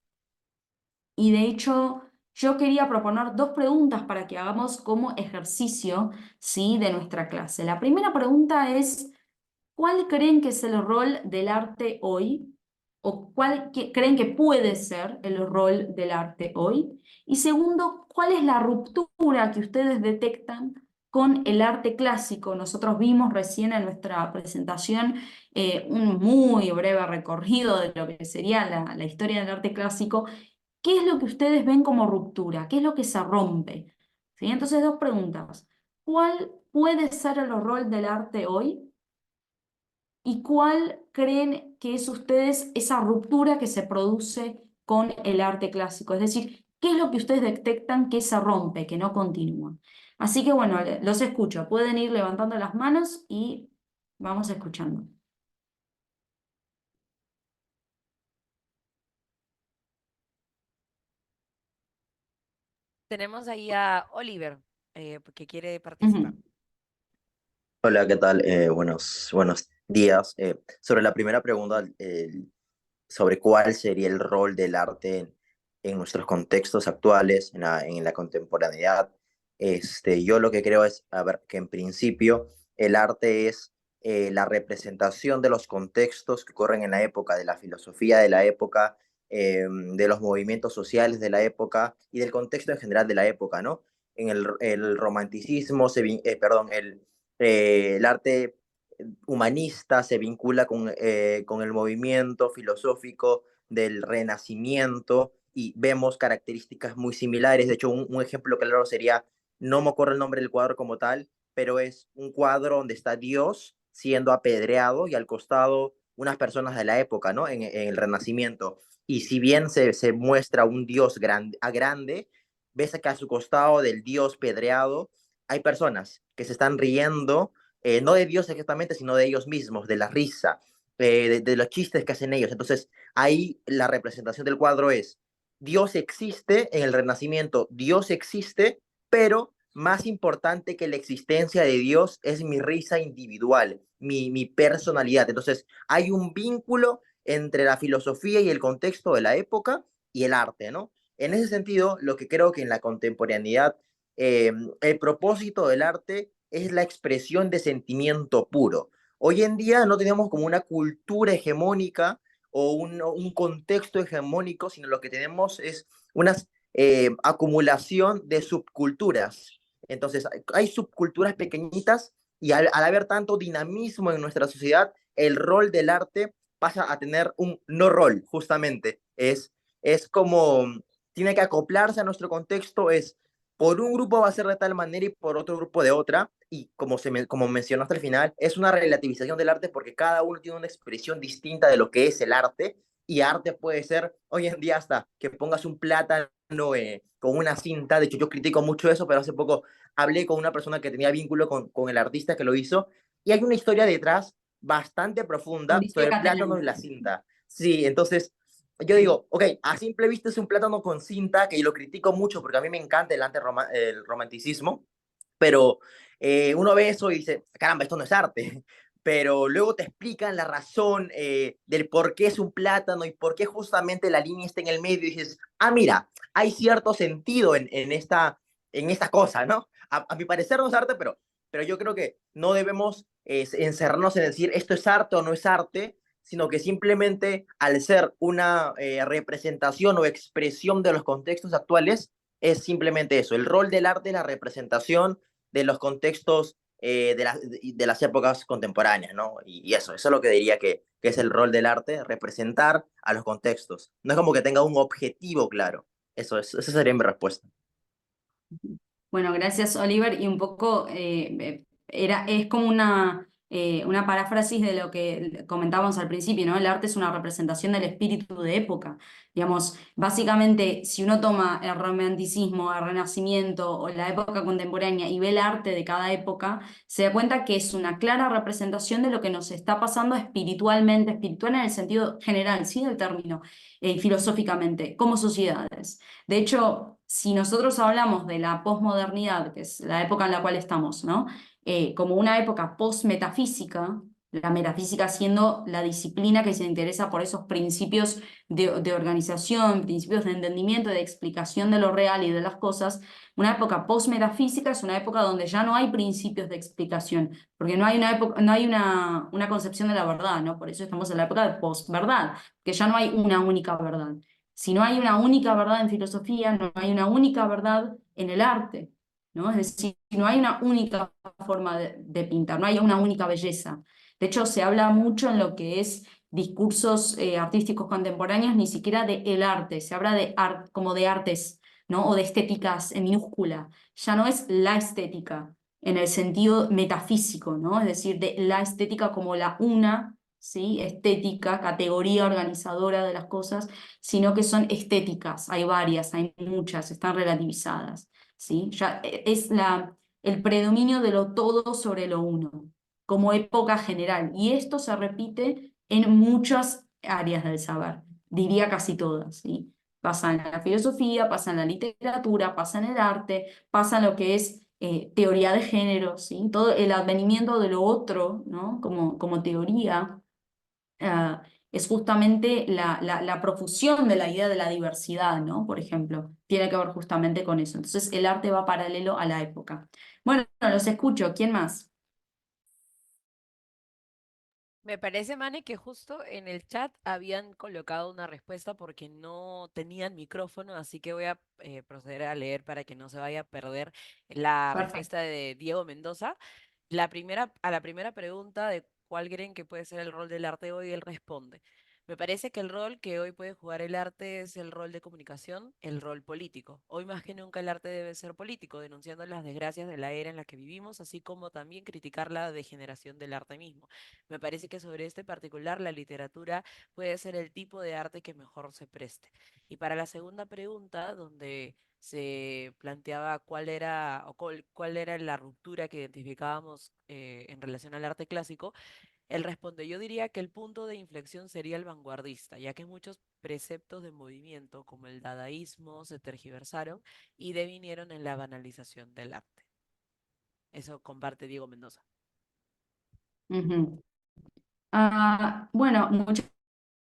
y de hecho yo quería proponer dos preguntas para que hagamos como ejercicio, ¿sí? De nuestra clase. La primera pregunta es, ¿cuál creen que es el rol del arte hoy? ¿O creen que puede ser el rol del arte hoy? Y segundo, ¿cuál es la ruptura que ustedes detectan con el arte clásico? Nosotros vimos recién en nuestra presentación un muy breve recorrido de lo que sería la historia del arte clásico. ¿Qué es lo que ustedes ven como ruptura? ¿Qué es lo que se rompe? ¿Sí? Entonces, dos preguntas. ¿Cuál puede ser el rol del arte hoy? ¿Y cuál creen que es ustedes esa ruptura que se produce con el arte clásico? Es decir, ¿qué es lo que ustedes detectan que se rompe, que no continúa? Así que bueno, los escucho. Pueden ir levantando las manos y vamos escuchando. Tenemos ahí a Oliver, que quiere participar. Ujú. Hola, ¿qué tal? Buenos días. Sobre la primera pregunta, sobre cuál sería el rol del arte en nuestros contextos actuales, en la contemporaneidad, yo lo que creo es, a ver, que en principio el arte es la representación de los contextos que ocurren en la época, de la filosofía de la época, de los movimientos sociales de la época y del contexto en general de la época, ¿no? En el romanticismo, perdón, el arte humanista se vincula con el movimiento filosófico del Renacimiento y vemos características muy similares. De hecho, un ejemplo claro sería, no me acuerdo el nombre del cuadro como tal, pero es un cuadro donde está Dios siendo apedreado y al costado unas personas de la época, ¿no? En el Renacimiento. Y si bien se muestra un Dios grande, ves que a su costado del Dios pedreado hay personas que se están riendo, no de Dios exactamente, sino de ellos mismos, de la risa, de los chistes que hacen ellos. Entonces, ahí la representación del cuadro es, Dios existe en el Renacimiento, Dios existe, pero más importante que la existencia de Dios es mi risa individual, mi personalidad. Entonces, hay un vínculo entre la filosofía y el contexto de la época y el arte, ¿no? En ese sentido, lo que creo que en la contemporaneidad el propósito del arte es la expresión de sentimiento puro. Hoy en día no tenemos como una cultura hegemónica o un contexto hegemónico, sino lo que tenemos es una acumulación de subculturas. Entonces, hay subculturas pequeñitas y al haber tanto dinamismo en nuestra sociedad, el rol del arte pasa a tener un no rol, justamente. Es como, tiene que acoplarse a nuestro contexto, es por un grupo va a ser de tal manera y por otro grupo de otra, y como mencionaste al final, es una relativización del arte porque cada uno tiene una expresión distinta de lo que es el arte, y arte puede ser hoy en día hasta que pongas un plátano con una cinta. De hecho yo critico mucho eso, pero hace poco hablé con una persona que tenía vínculo con el artista que lo hizo, y hay una historia detrás bastante profunda Mauricio sobre el plátano y Catalán. la cinta. Sí, entonces yo digo, ok, a simple vista es un plátano con cinta, que yo lo critico mucho porque a mí me encanta el romanticismo, pero uno ve eso y dice, caramba, esto no es arte. Pero luego te explican la razón del por qué es un plátano y por qué justamente la línea está en el medio y dices, ah, mira, hay cierto sentido en esta cosa, ¿no? A mi parecer no es arte, pero yo creo que no debemos encerrarnos en decir esto es arte o no es arte, sino que simplemente al ser una representación o expresión de los contextos actuales, es simplemente eso. El rol del arte es la representación de los contextos de las épocas contemporáneas, ¿no? Y eso es lo que diría que es el rol del arte, representar a los contextos. No es como que tenga un objetivo claro. Esa sería mi respuesta. Bueno, gracias Oliver. Y un poco es como una paráfrasis de lo que comentábamos al principio, ¿no? El arte es una representación del espíritu de época. Digamos, básicamente, si uno toma el romanticismo, el renacimiento o la época contemporánea y ve el arte de cada época, se da cuenta que es una clara representación de lo que nos está pasando espiritualmente, espiritual en el sentido general, sí, del término, filosóficamente, como sociedades. De hecho, si nosotros hablamos de la posmodernidad, que es la época en la cual estamos, ¿no? Como una época post-metafísica, la metafísica siendo la disciplina que se interesa por esos principios de organización, principios de entendimiento, de explicación de lo real y de las cosas. Una época post-metafísica es una época donde ya no hay principios de explicación, porque no hay una época, no hay una concepción de la verdad, ¿no? Por eso estamos en la época de post-verdad, que ya no hay una única verdad. Si no hay una única verdad en filosofía, no hay una única verdad en el arte, ¿no? Es decir, no hay una única forma de pintar, no hay una única belleza. De hecho, se habla mucho en lo que es discursos artísticos contemporáneos, ni siquiera de el arte, se habla de como de artes, ¿no? O de estéticas en minúscula. Ya no es la estética en el sentido metafísico, ¿no? Es decir, de la estética como la una, ¿sí? Estética, categoría organizadora de las cosas, sino que son estéticas, hay varias, hay muchas, están relativizadas, ¿sí? Ya es el predominio de lo todo sobre lo uno, como época general. Y esto se repite en muchas áreas del saber, diría casi todas, ¿sí? Pasa en la filosofía, pasa en la literatura, pasa en el arte, pasa en lo que es teoría de género, ¿sí? Todo el advenimiento de lo otro, ¿no? Como teoría, eh, es justamente la profusión de la idea de la diversidad, ¿no? Por ejemplo, tiene que ver justamente con eso. Entonces, el arte va paralelo a la época. Bueno, los escucho. ¿Quién más? Me parece, Manny, que justo en el chat habían colocado una respuesta porque no tenían micrófono, así que voy a proceder a leer para que no se vaya a perder la Perfecto. respuesta de Diego Mendoza. A la primera pregunta de cuál creen que puede ser el rol del arte hoy, él responde. Me parece que el rol que hoy puede jugar el arte es el rol de comunicación, el rol político. Hoy más que nunca el arte debe ser político, denunciando las desgracias de la era en la que vivimos, así como también criticar la degeneración del arte mismo. Me parece que sobre este particular la literatura puede ser el tipo de arte que mejor se preste. Y para la segunda pregunta, donde se planteaba cuál era la ruptura que identificábamos en relación al arte clásico, él responde, yo diría que el punto de inflexión sería el vanguardista, ya que muchos preceptos de movimiento, como el dadaísmo, se tergiversaron y devinieron en la banalización del arte. Eso comparte Diego Mendoza. Ujú. Bueno, muchas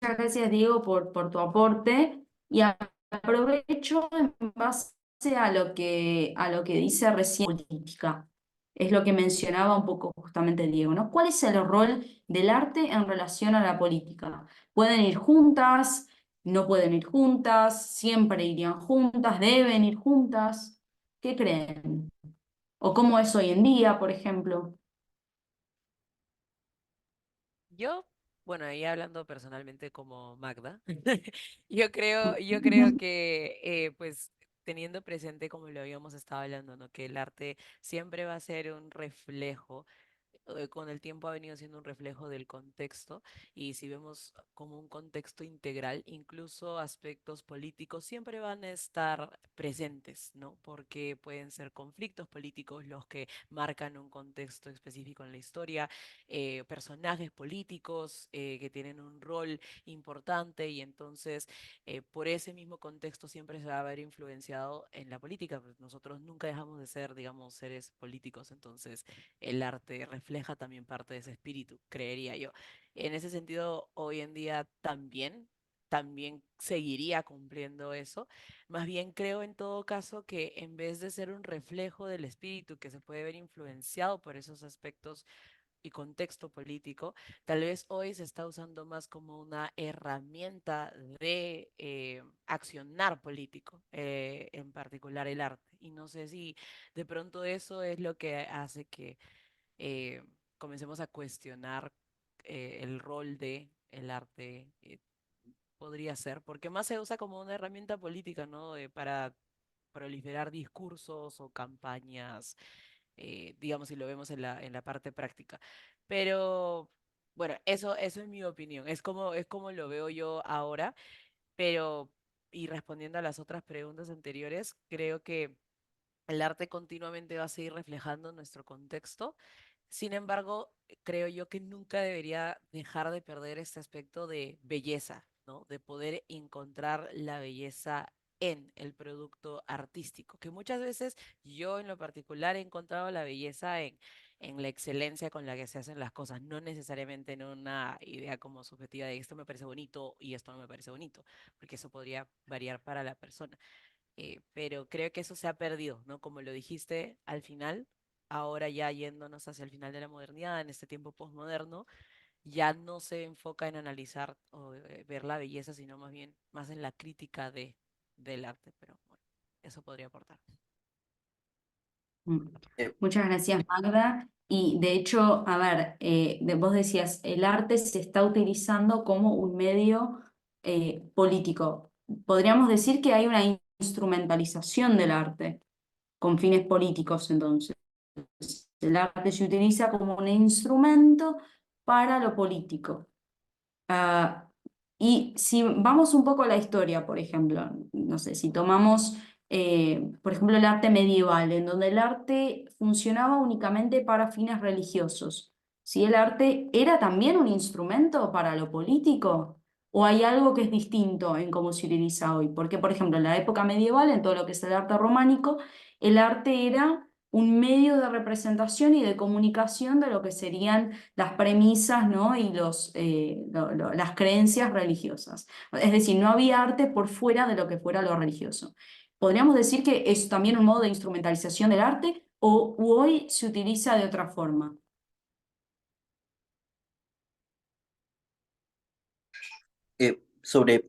gracias, Diego, por tu aporte y aprovecho en base a lo que dice recién política. Es lo que mencionaba un poco justamente Diego, ¿no? ¿Cuál es el rol del arte en relación a la política? ¿Pueden ir juntas? ¿No pueden ir juntas? ¿Siempre irían juntas? ¿Deben ir juntas? ¿Qué creen? ¿O cómo es hoy en día, por ejemplo? Yo, bueno, ahí hablando personalmente como Magda, yo creo que pues teniendo presente como lo habíamos estado hablando, ¿no? Que el arte siempre va a ser un reflejo con el tiempo ha venido siendo un reflejo del contexto y si vemos como un contexto integral, incluso aspectos políticos siempre van a estar presentes, ¿no? Porque pueden ser conflictos políticos los que marcan un contexto específico en la historia, personajes políticos que tienen un rol importante y entonces por ese mismo contexto siempre se va a ver influenciado en la política, pues nosotros nunca dejamos de ser, digamos, seres políticos, entonces el arte refleja también parte de ese espíritu, creería yo. En ese sentido, hoy en día también seguiría cumpliendo eso. Más bien creo en todo caso que en vez de ser un reflejo del espíritu que se puede ver influenciado por esos aspectos y contexto político, tal vez hoy se está usando más como una herramienta de accionar político, en particular el arte. Y no sé si de pronto eso es lo que hace que eh, comencemos a cuestionar el rol de el arte. Podría ser, porque más se usa como una herramienta política, ¿no? Para proliferar discursos o campañas digamos, si lo vemos en la parte práctica. Pero bueno, eso es mi opinión, es como lo veo yo ahora, pero y respondiendo a las otras preguntas anteriores, creo que el arte continuamente va a seguir reflejando nuestro contexto. Sin embargo, creo yo que nunca debería dejar de perder este aspecto de belleza, ¿no? De poder encontrar la belleza en el producto artístico, que muchas veces yo en lo particular he encontrado la belleza en la excelencia con la que se hacen las cosas, no necesariamente en una idea como subjetiva de esto me parece bonito y esto no me parece bonito, porque eso podría variar para la persona. Pero creo que eso se ha perdido, ¿no? Como lo dijiste al final, ahora ya yéndonos hacia el final de la modernidad, en este tiempo posmoderno, ya no se enfoca en analizar o ver la belleza, sino más bien más en la crítica del arte, pero bueno, eso podría aportar. Mm. Eh, Muchas gracias, Magda. Y de hecho, a ver, vos decías, el arte se está utilizando como un medio político. Podríamos decir que hay una instrumentalización del arte con fines políticos, entonces. El arte se utiliza como un instrumento para lo político. Ah, y si vamos un poco a la historia, por ejemplo, no sé, si tomamos, por ejemplo, el arte medieval, en donde el arte funcionaba únicamente para fines religiosos, ¿sí? ¿El arte era también un instrumento para lo político? ¿O hay algo que es distinto en cómo se utiliza hoy? Porque, por ejemplo, en la época medieval, en todo lo que es el arte románico, el arte era un medio de representación y de comunicación de lo que serían las premisas, ¿no? Y las creencias religiosas. Es decir, no había arte por fuera de lo que fuera lo religioso. ¿Podríamos decir que es también un modo de instrumentalización del arte o hoy se utiliza de otra forma?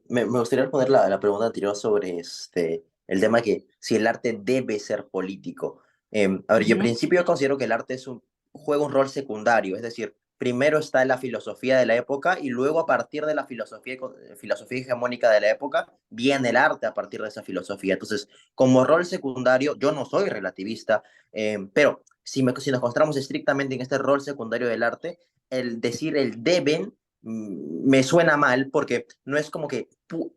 me gustaría responder la pregunta anterior sobre el tema que si el arte debe ser político. A ver, yo en Ujú. principio considero que el arte juega un rol secundario, es decir, primero está la filosofía de la época y luego a partir de la filosofía hegemónica de la época viene el arte a partir de esa filosofía. Entonces, como rol secundario, yo no soy relativista, pero si nos concentramos estrictamente en este rol secundario del arte, el decir el deben me suena mal porque no es como que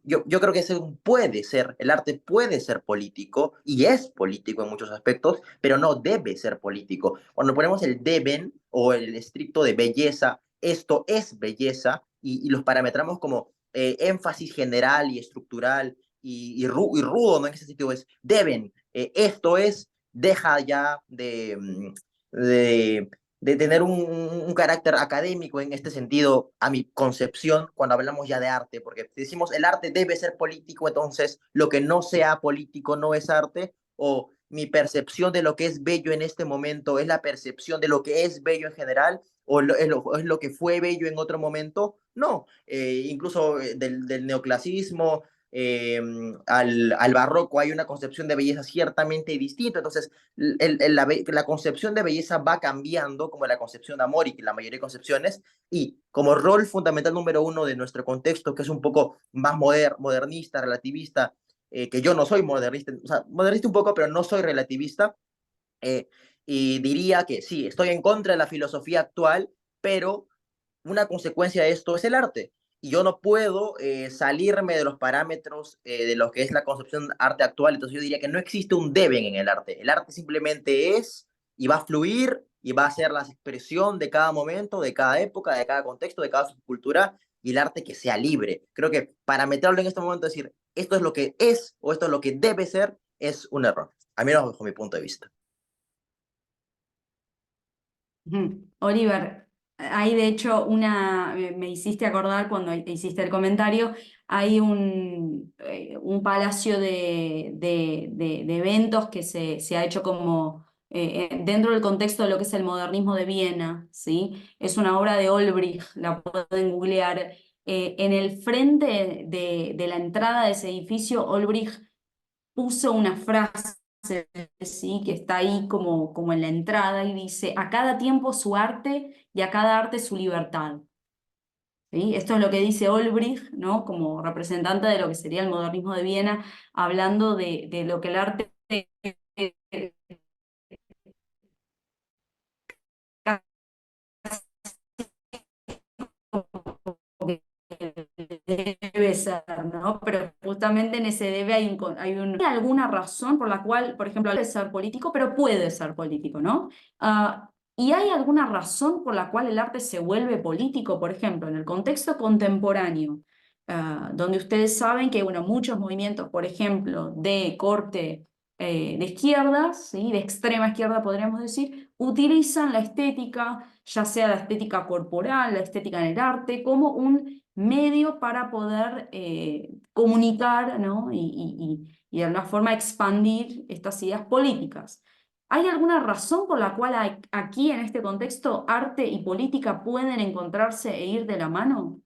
yo creo que puede ser, el arte puede ser político y es político en muchos aspectos, pero no debe ser político. Cuando ponemos el deben o el estricto de belleza, esto es belleza y los parametramos como énfasis general y estructural y rudo, ¿no? En ese sentido es deben, esto es, deja ya de de tener un carácter académico en este sentido, a mi concepción, cuando hablamos ya de arte, porque si decimos el arte debe ser político, entonces lo que no sea político no es arte, o mi percepción de lo que es bello en este momento es la percepción de lo que es bello en general, o es lo que fue bello en otro momento, no, incluso del neoclasismo, al barroco hay una concepción de belleza ciertamente distinta, entonces la concepción de belleza va cambiando, como la concepción de amor y que la mayoría de concepciones, y como rol fundamental número uno de nuestro contexto, que es un poco más modernista, relativista, que yo no soy modernista, o sea, modernista un poco, pero no soy relativista, eh, y diría que sí, estoy en contra de la filosofía actual, pero una consecuencia de esto es el arte. Y yo no puedo salirme de los parámetros de lo que es la concepción de arte actual. Entonces yo diría que no existe un deben en el arte. El arte simplemente es y va a fluir y va a ser la expresión de cada momento, de cada época, de cada contexto, de cada subcultura y el arte que sea libre. Creo que para meterlo en este momento, decir esto es lo que es o esto es lo que debe ser, es un error. Al menos bajo mi punto de vista. Ujú. Oliver, hay de hecho me hiciste acordar cuando hiciste el comentario, hay un palacio de eventos que se ha hecho como dentro del contexto de lo que es el modernismo de Viena, ¿sí? Es una obra de Olbrich, la pueden googlear. En el frente de la entrada de ese edificio, Olbrich puso una frase, ¿sí? Que está ahí como en la entrada y dice, a cada tiempo su arte y a cada arte su libertad. ¿Sí? Esto es lo que dice Olbrich, ¿no? Como representante de lo que sería el modernismo de Viena, hablando de lo que el arte debe ser, ¿no? Pero justamente en ese debe ¿hay alguna razón por la cual, por ejemplo, debe ser político, pero puede ser político, ¿no? ¿Y hay alguna razón por la cual el arte se vuelve político? Por ejemplo, en el contexto contemporáneo, donde ustedes saben que, bueno, muchos movimientos, por ejemplo, de corte de izquierdas, ¿sí? De extrema izquierda podríamos decir, utilizan la estética, ya sea la estética corporal, la estética en el arte, como un medio para poder comunicar, ¿no? Y de alguna forma expandir estas ideas políticas. ¿Hay alguna razón por la cual aquí, en este contexto, arte y política pueden encontrarse e ir de la mano?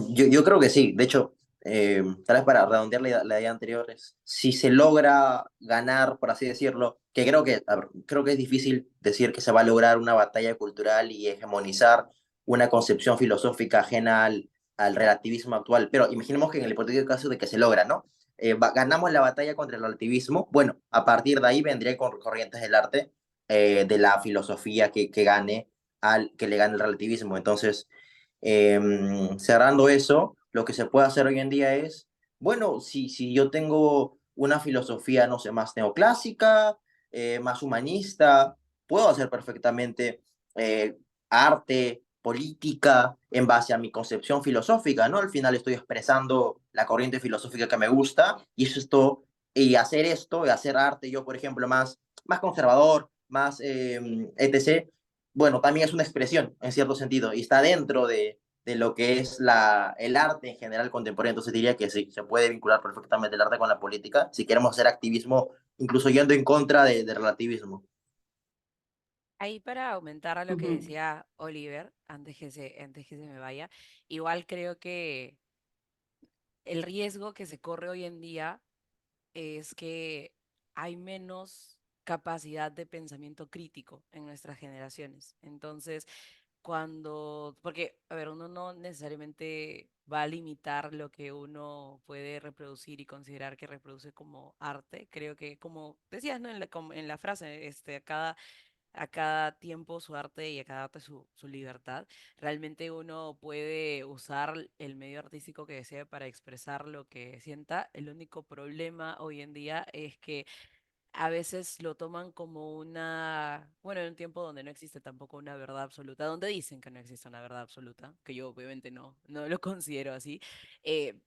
Yo creo que sí. De hecho, tal vez para redondear la idea anterior, si se logra ganar, por así decirlo, que creo que, a ver, creo que es difícil decir que se va a lograr una batalla cultural y hegemonizar una concepción filosófica ajena al relativismo actual, pero imaginemos que en el hipotético caso de que se logra, ¿no? Ganamos la batalla contra el relativismo, bueno, a partir de ahí vendría con corrientes del arte, de la filosofía que gane que le gane el relativismo. Entonces, cerrando eso, lo que se puede hacer hoy en día es, bueno, si yo tengo una filosofía, no sé, más neoclásica, más humanista, puedo hacer perfectamente eh, arte, política, en base a mi concepción filosófica, ¿no? Al final estoy expresando la corriente filosófica que me gusta y hacer esto, y hacer arte, yo, por ejemplo, más conservador, más etc., bueno, también es una expresión, en cierto sentido, y está dentro de lo que es el arte en general contemporáneo. Entonces diría que sí, se puede vincular perfectamente el arte con la política, si queremos hacer activismo, incluso yendo en contra de relativismo. Ahí para aumentar a lo que Ujú. decía Oliver, antes que se me vaya, igual creo que el riesgo que se corre hoy en día es que hay menos capacidad de pensamiento crítico en nuestras generaciones. Entonces, porque, a ver, uno no necesariamente va a limitar lo que uno puede reproducir y considerar que reproduce como arte. Creo que, como decías, ¿no? En la frase, a cada tiempo su arte y a cada arte su libertad. Realmente uno puede usar el medio artístico que desee para expresar lo que sienta. El único problema hoy en día es que a veces lo toman como bueno, en un tiempo donde no existe tampoco una verdad absoluta, donde dicen que no existe una verdad absoluta, que yo obviamente no lo considero así, eh,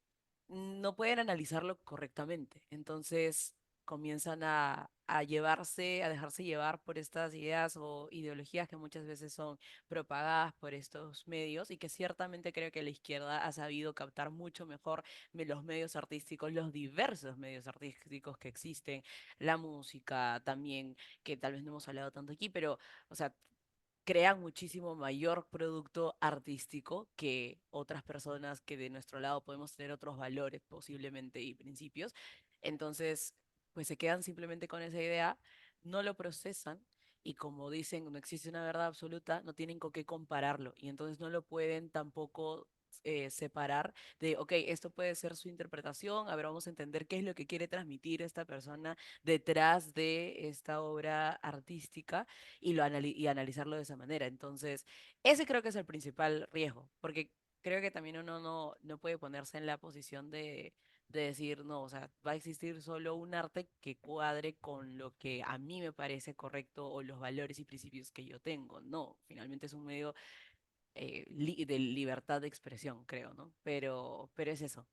no pueden analizarlo correctamente. Entonces comienzan a dejarse llevar por estas ideas o ideologías que muchas veces son propagadas por estos medios y que ciertamente creo que la izquierda ha sabido captar mucho mejor los medios artísticos, los diversos medios artísticos que existen, la música también, que tal vez no hemos hablado tanto aquí, pero, o sea, crean muchísimo mayor producto artístico que otras personas que de nuestro lado podemos tener otros valores posiblemente y principios. Entonces, pues se quedan simplemente con esa idea, no lo procesan y como dicen, no existe una verdad absoluta, no tienen con qué compararlo y entonces no lo pueden tampoco separar de, ok, esto puede ser su interpretación, a ver, vamos a entender qué es lo que quiere transmitir esta persona detrás de esta obra artística y analizarlo de esa manera. Entonces, ese creo que es el principal riesgo, porque creo que también uno no puede ponerse en la posición de decir, no, o sea, va a existir solo un arte que cuadre con lo que a mí me parece correcto o los valores y principios que yo tengo. No, finalmente es un medio de libertad de expresión, creo, ¿no? Pero es eso.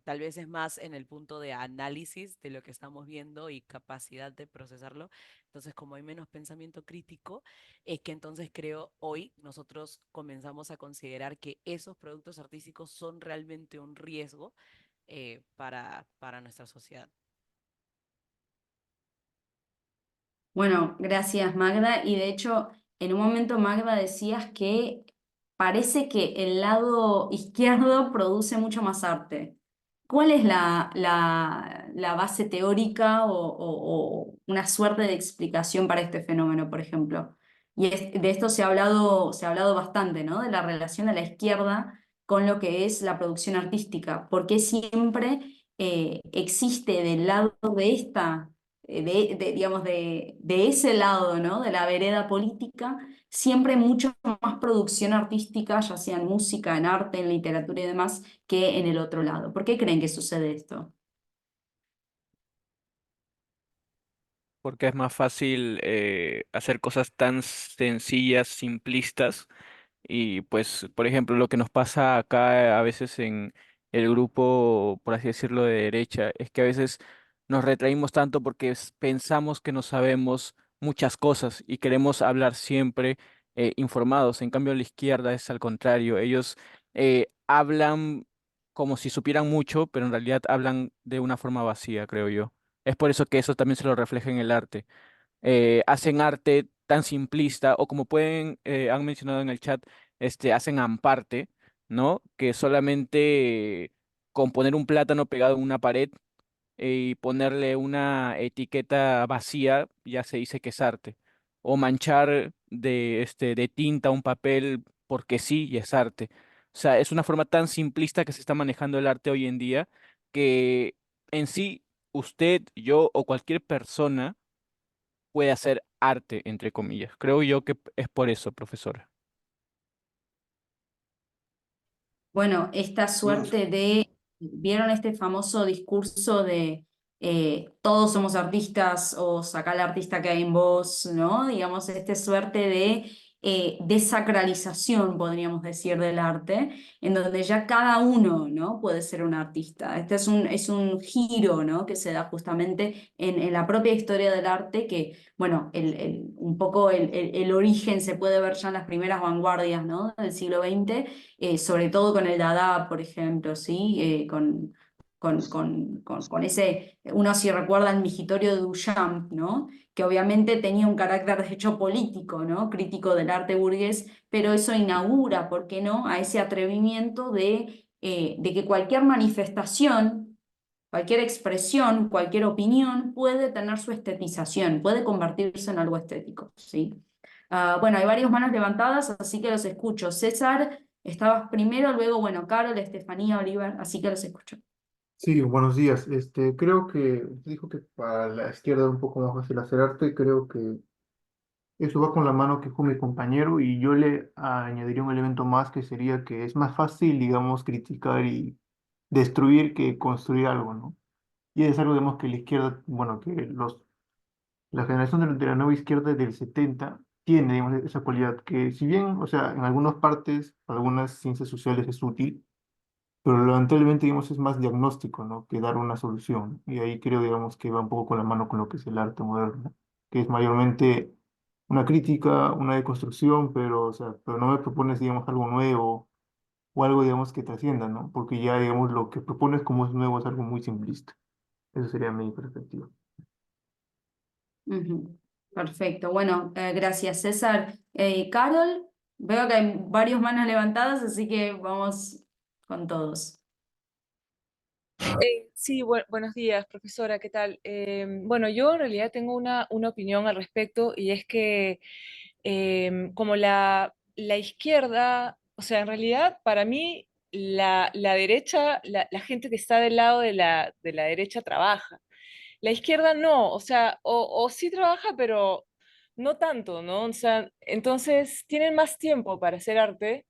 Tal vez es más en el punto de análisis de lo que estamos viendo y capacidad de procesarlo. Entonces, como hay menos pensamiento crítico, es que entonces creo hoy nosotros comenzamos a considerar que esos productos artísticos son realmente un riesgo para nuestra sociedad. Bueno, gracias Magda. Y de hecho, en un momento Magda decías que parece que el lado izquierdo produce mucho más arte. ¿Cuál es la base teórica o una suerte de explicación para este fenómeno, por ejemplo? De esto se ha hablado bastante, ¿no? De la relación de la izquierda con lo que es la producción artística. ¿Por qué siempre existe del lado de esta digamos, de ese lado, ¿no? De la vereda política, siempre mucho más producción artística, ya sea en música, en arte, en literatura y demás, que en el otro lado. ¿Por qué creen que sucede esto? Porque es más fácil hacer cosas tan sencillas, simplistas. Y pues, por ejemplo, lo que nos pasa acá a veces en el grupo, por así decirlo, de derecha, es que a veces nos retraímos tanto porque pensamos que no sabemos muchas cosas y queremos hablar siempre informados. En cambio, la izquierda es al contrario. Ellos hablan como si supieran mucho, pero en realidad hablan de una forma vacía, creo yo. Es por eso que eso también se lo refleja en el arte. Hacen arte tan simplista o como pueden, han mencionado en el chat, hacen amparte, ¿no? Que solamente con poner un plátano pegado en una pared y ponerle una etiqueta vacía ya se dice que es arte. O manchar de tinta un papel porque sí y es arte. O sea, es una forma tan simplista que se está manejando el arte hoy en día que en sí usted, yo o cualquier persona puede hacer arte, entre comillas. Creo yo que es por eso, profesora. Bueno, esta suerte de, ¿vieron este famoso discurso de todos somos artistas o saca el artista que hay en vos, ¿no? Digamos, esta suerte de desacralización, podríamos decir, del arte, en donde ya cada uno, ¿no? Puede ser un artista. Este es un giro, ¿no? Que se da justamente en la propia historia del arte que, bueno, un poco el origen se puede ver ya en las primeras vanguardias, ¿no? Del siglo XX, sobre todo con el Dada, por ejemplo, ¿sí? Con ese, uno si recuerda el Migitorio de Duchamp, ¿no? Que obviamente tenía un carácter de hecho político, ¿no? Crítico del arte burgués, pero eso inaugura, ¿por qué no?, a ese atrevimiento de que cualquier manifestación, cualquier expresión, cualquier opinión puede tener su estetización, puede convertirse en algo estético, ¿sí? Bueno, hay varias manos levantadas, así que los escucho. César, estabas primero, luego, bueno, Carol, Estefanía, Oliver, así que los escucho. Sí, buenos días. Creo que usted dijo que para la izquierda es un poco más fácil hacer arte. Creo que eso va con la mano que dijo mi compañero y yo le añadiría un elemento más que sería que es más fácil, digamos, criticar y destruir que construir algo, ¿no? Y es algo, digamos, que la izquierda, bueno, que la generación de la nueva izquierda del 70 tiene, digamos, esa cualidad que si bien, o sea, en algunas partes, algunas ciencias sociales es útil, pero lamentablemente, digamos, es más diagnóstico, ¿no? Que dar una solución. Y ahí creo, digamos, que va un poco con la mano con lo que es el arte moderno, que es mayormente una crítica, una deconstrucción, pero, o sea, pero no me propones, digamos, algo nuevo o algo, digamos, que trascienda, ¿no? Porque ya, digamos, lo que propones como es nuevo es algo muy simplista. Eso sería mi perspectiva. Ujú. Perfecto, bueno, gracias César. Carol, veo que hay varias manos levantadas, así que vamos con todos. Sí, buenos días, profesora, ¿qué tal? Bueno, yo en realidad tengo una opinión al respecto y es que como la izquierda, o sea, en realidad para mí la derecha, la gente que está del lado de la derecha trabaja. La izquierda no, o sea, o sí trabaja, pero no tanto, ¿no? O sea, entonces tienen más tiempo para hacer arte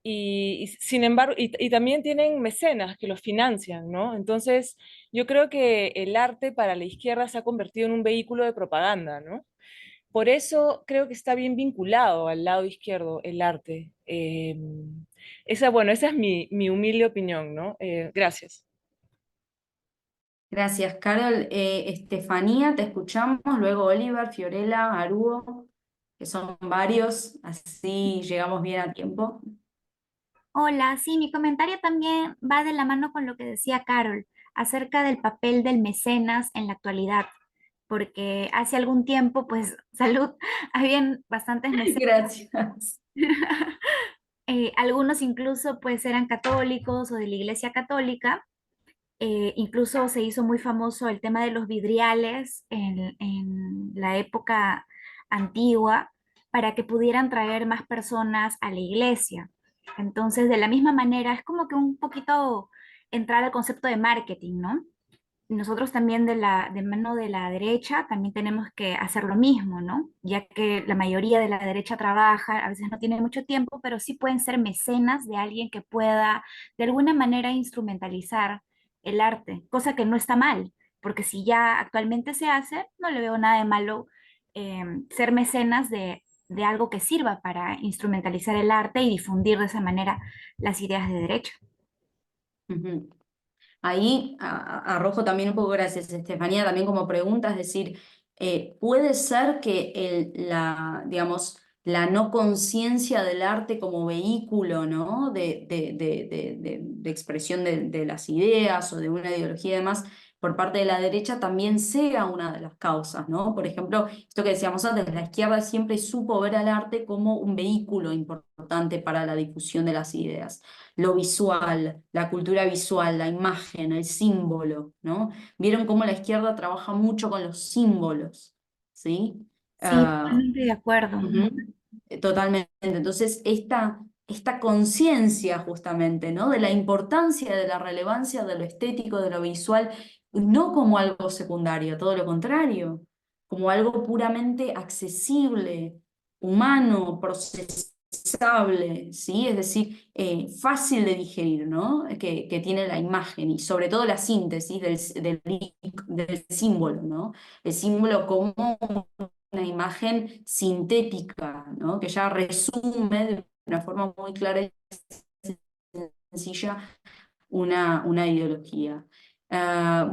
y sin embargo, y también tienen mecenas que los financian, ¿no? Entonces, yo creo que el arte para la izquierda se ha convertido en un vehículo de propaganda, ¿no? Por eso creo que está bien vinculado al lado izquierdo el arte. Bueno, esa es mi humilde opinión, ¿no? Gracias. Gracias, Carol. Estefanía, te escuchamos, luego Oliver, Fiorella, Aruo, que son varios, así llegamos bien a tiempo. Hola, sí, mi comentario también va de la mano con lo que decía Carol acerca del papel del mecenas en la actualidad, porque hace algún tiempo, pues, salud, habían bastantes mecenas, Gracias. algunos incluso pues eran católicos o de la Iglesia Católica. Incluso se hizo muy famoso el tema de los vidriales en la época antigua para que pudieran traer más personas a la iglesia. Entonces, de la misma manera, es como que un poquito entrar al concepto de marketing, ¿no? nosotros también de mano de la derecha también tenemos que hacer lo mismo, ¿no? Ya que la mayoría de la derecha trabaja, a veces no tiene mucho tiempo, pero sí pueden ser mecenas de alguien que pueda de alguna manera instrumentalizar el arte, cosa que no está mal, porque si ya actualmente se hace, no le veo nada de malo ser mecenas de algo que sirva para instrumentalizar el arte y difundir de esa manera las ideas de derecha. Ujú. Ahí arrojo también un poco, gracias Estefanía, también como pregunta, es decir, puede ser que digamos, la no conciencia del arte como vehículo, ¿no? de expresión de las ideas o de una ideología y demás, por parte de la derecha también sea una de las causas, ¿no? Por ejemplo, esto que decíamos antes, la izquierda siempre supo ver al arte como un vehículo importante para la difusión de las ideas, lo visual, la cultura visual, la imagen, el símbolo, ¿no? Vieron cómo la izquierda trabaja mucho con los símbolos, ¿sí? Sí, Ah, totalmente de acuerdo. ujú, totalmente. Entonces, esta conciencia justamente, ¿no? De la importancia, de la relevancia de lo estético, de lo visual, no como algo secundario, todo lo contrario, como algo puramente accesible, humano, procesable, ¿sí? Es decir, fácil de digerir, ¿no? Que tiene la imagen y sobre todo la síntesis del símbolo, ¿no? El símbolo como una imagen sintética, ¿no? Que ya resume de una forma muy clara y sencilla una ideología. Ah,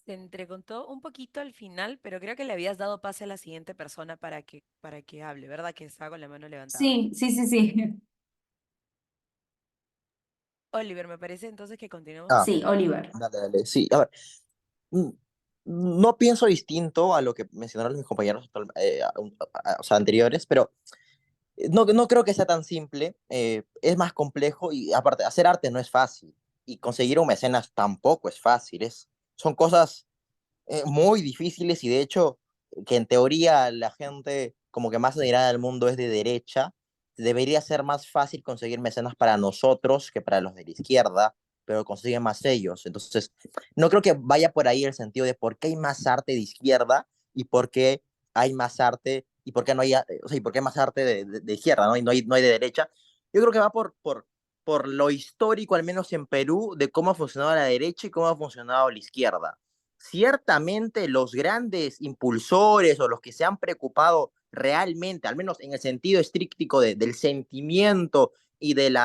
Se entrecontó un poquito al final, pero creo que le habías dado pase a la siguiente persona para que hable, ¿verdad? Que estaba con la mano levantada. sí, sí, sí, sí. Oliver, me parece entonces que continuemos Ah, Sí, contigo. Oliver. dale, dale. Sí, a ver. mm, No pienso distinto a lo que mencionaron mis compañeros o sea, anteriores, pero no creo que sea tan simple. Es más complejo y aparte, hacer arte no es fácil y conseguir un mecenas tampoco es fácil. Son cosas muy difíciles y de hecho que en teoría la gente como que más adinerada del mundo es de derecha, debería ser más fácil conseguir mecenas para nosotros que para los de la izquierda, pero consiguen más ellos. Entonces, no creo que vaya por ahí el sentido de por qué hay más arte de izquierda y por qué hay más arte y por qué no hay, o sea, y por qué hay más arte de izquierda, ¿no? Y no hay de derecha. Yo creo que va por lo histórico, al menos en Perú, de cómo ha funcionado la derecha y cómo ha funcionado la izquierda. Ciertamente los grandes impulsores o los que se han preocupado realmente, al menos en el sentido estricto del sentimiento y del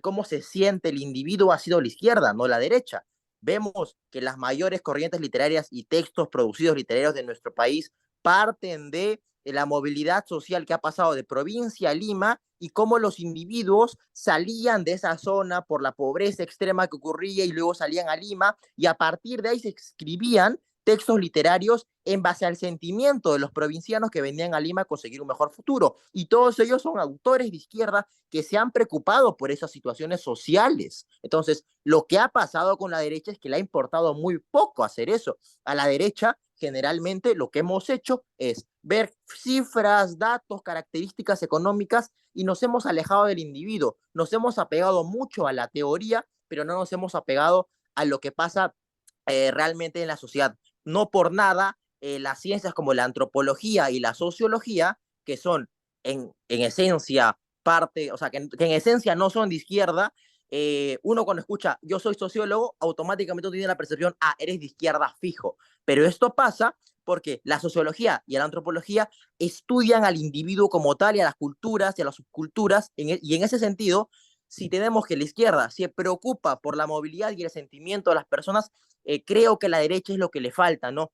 cómo se siente el individuo, ha sido la izquierda, no la derecha. Vemos que las mayores corrientes literarias y textos producidos literarios de nuestro país parten de la movilidad social que ha pasado de provincia a Lima y cómo los individuos salían de esa zona por la pobreza extrema que ocurría y luego salían a Lima y a partir de ahí se escribían textos literarios en base al sentimiento de los provincianos que venían a Lima a conseguir un mejor futuro. Y todos ellos son autores de izquierda que se han preocupado por esas situaciones sociales. Entonces, lo que ha pasado con la derecha es que le ha importado muy poco hacer eso. A la derecha, generalmente, lo que hemos hecho es ver cifras, datos, características económicas y nos hemos alejado del individuo. Nos hemos apegado mucho a la teoría, pero no nos hemos apegado a lo que pasa realmente en la sociedad. No por nada, las ciencias como la antropología y la sociología, que son en esencia parte, o sea, que en esencia no son de izquierda, uno cuando escucha yo soy sociólogo, automáticamente tiene la percepción, ah, eres de izquierda fijo. Pero esto pasa porque la sociología y la antropología estudian al individuo como tal y a las culturas y a las subculturas, y en ese sentido, si tenemos que la izquierda se preocupa por la movilidad y el sentimiento de las personas, creo que la derecha es lo que le falta, ¿no?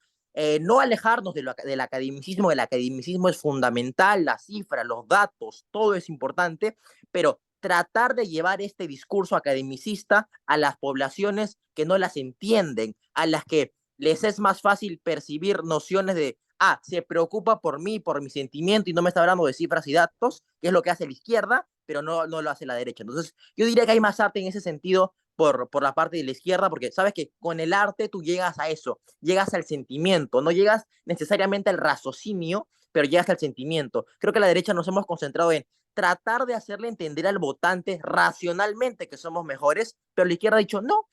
No alejarnos del academicismo, el academicismo es fundamental, las cifras, los datos, todo es importante, pero tratar de llevar este discurso academicista a las poblaciones que no las entienden, a las que les es más fácil percibir nociones de, ah, se preocupa por mí, por mi sentimiento y no me está hablando de cifras y datos, que es lo que hace la izquierda, pero no lo hace la derecha. Entonces, yo diría que hay más arte en ese sentido por la parte de la izquierda, porque sabes que con el arte tú llegas a eso, llegas al sentimiento, no llegas necesariamente al raciocinio, pero llegas al sentimiento. Creo que la derecha nos hemos concentrado en tratar de hacerle entender al votante racionalmente que somos mejores, pero la izquierda ha dicho, no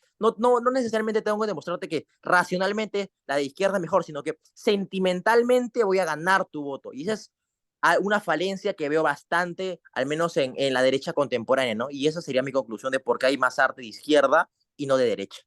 necesariamente tengo que demostrarte que racionalmente la de izquierda es mejor, sino que sentimentalmente voy a ganar tu voto. Y esa es una falencia que veo bastante, al menos en la derecha contemporánea, ¿no? Y esa sería mi conclusión de por qué hay más arte de izquierda y no de derecha.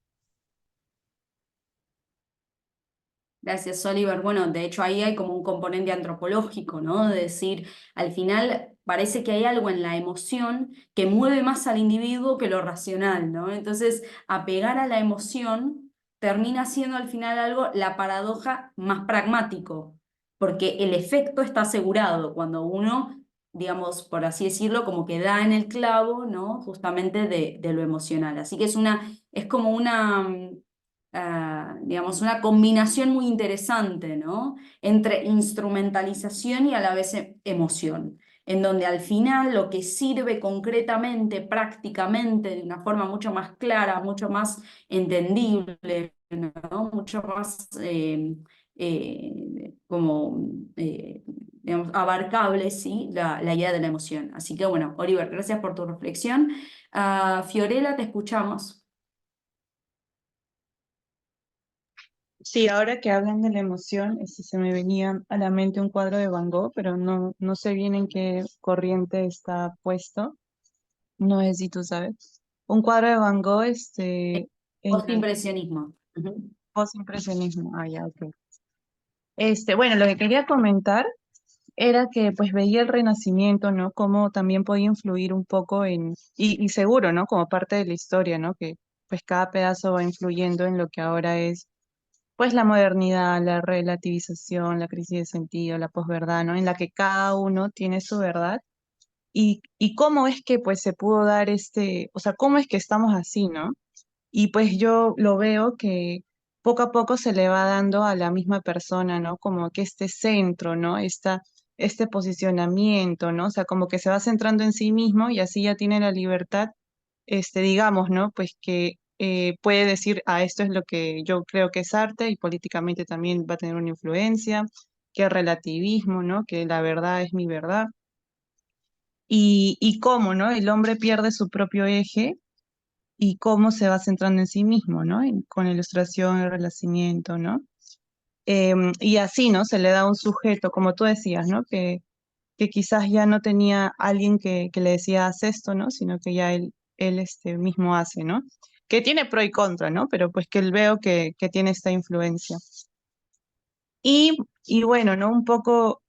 Gracias, Oliver. Bueno, de hecho ahí hay como un componente antropológico, ¿no? De decir, al final parece que hay algo en la emoción que mueve más al individuo que lo racional, ¿no? Entonces, apegar a la emoción termina siendo al final algo, la paradoja más pragmático, porque el efecto está asegurado cuando uno, digamos, por así decirlo, como que da en el clavo, ¿no? Justamente de lo emocional. Así que es como una digamos, una combinación muy interesante, ¿no? Entre instrumentalización y a la vez emoción, en donde al final lo que sirve concretamente, prácticamente, de una forma mucho más clara, mucho más entendible, ¿no? Mucho más como, digamos, abarcable, ¿sí? La idea de la emoción. Así que bueno, Oliver, gracias por tu reflexión. Fiorella, te escuchamos. Sí, ahora que hablan de la emoción, se me venía a la mente un cuadro de Van Gogh, pero no sé bien en qué corriente está puesto. No sé si tú sabes. Un cuadro de Van Gogh, en el Postimpresionismo. Ujú. postimpresionismo. Ah, ya, ok. Bueno, lo que quería comentar era que pues veía el Renacimiento, ¿no? Cómo también podía influir un poco y seguro, ¿no? Como parte de la historia, ¿no? Que pues cada pedazo va influyendo en lo que ahora es pues la modernidad, la relativización, la crisis de sentido, la posverdad, ¿no? En la que cada uno tiene su verdad y cómo es que pues se pudo dar o sea, cómo es que estamos así, ¿no? Y pues yo lo veo que poco a poco se le va dando a la misma persona, ¿no? Como que este centro, ¿no? Este posicionamiento, ¿no? O sea, como que se va centrando en sí mismo y así ya tiene la libertad, digamos, ¿no? Pues que puede decir, esto es lo que yo creo que es arte y políticamente también va a tener una influencia, que relativismo, ¿no? Que la verdad es mi verdad. Y cómo, ¿no? El hombre pierde su propio eje y cómo se va centrando en sí mismo, ¿no? Con la ilustración, el renacimiento, ¿no? Y así, ¿no? Se le da un sujeto, como tú decías, ¿no? Que quizás ya no tenía alguien que le decía, haz esto, ¿no? Sino que ya él mismo hace, ¿no? Que tiene pro y contra, ¿no? Pero pues que él veo que tiene esta influencia. Y bueno, ¿no? Un poco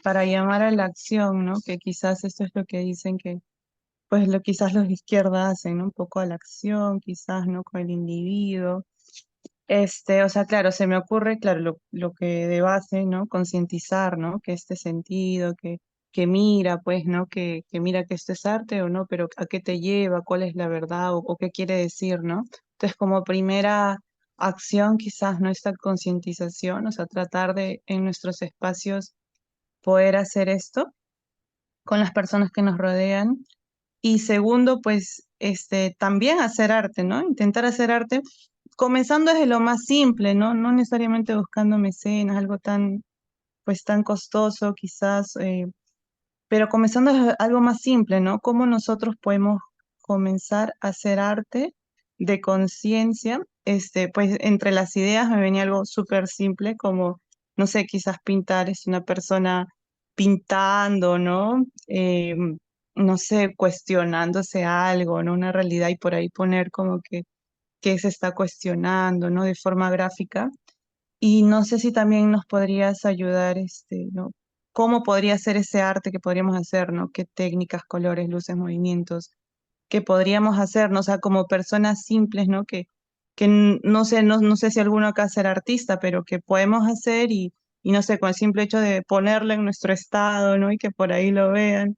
para llamar a la acción, ¿no? Que quizás esto es lo que dicen que pues quizás los de izquierda hacen, ¿no? Un poco a la acción, quizás, ¿no? Con el individuo. O sea, claro, se me ocurre, claro, lo que de base, ¿no? Concientizar, ¿no? Que este sentido, que mira, pues, ¿no? Que mira que esto es arte o no, pero ¿a qué te lleva? ¿Cuál es la verdad? O qué quiere decir, ¿no? Entonces, como primera acción, quizás, ¿no? Esta concientización, o sea, tratar de en nuestros espacios poder hacer esto con las personas que nos rodean y segundo, pues, también hacer arte, ¿no? Intentar hacer arte, comenzando desde lo más simple, ¿no? No necesariamente buscando mecenas, algo tan, pues, tan costoso quizás, pero comenzando desde algo más simple, ¿no? Cómo nosotros podemos comenzar a hacer arte de conciencia, pues, entre las ideas me venía algo súper simple, como, no sé, quizás pintar es una persona pintando, ¿no? No sé, cuestionándose algo, ¿no? Una realidad y por ahí poner como que se está cuestionando, ¿no? De forma gráfica. Y no sé si también nos podrías ayudar, ¿no? ¿Cómo podría ser ese arte que podríamos hacer, ¿no? ¿Qué técnicas, colores, luces, movimientos que podríamos hacer, ¿no? O sea, como personas simples, ¿no? No sé, no sé si alguno acá será artista, pero que podemos hacer y no sé, con el simple hecho de ponerlo en nuestro estado, ¿no? Y que por ahí lo vean.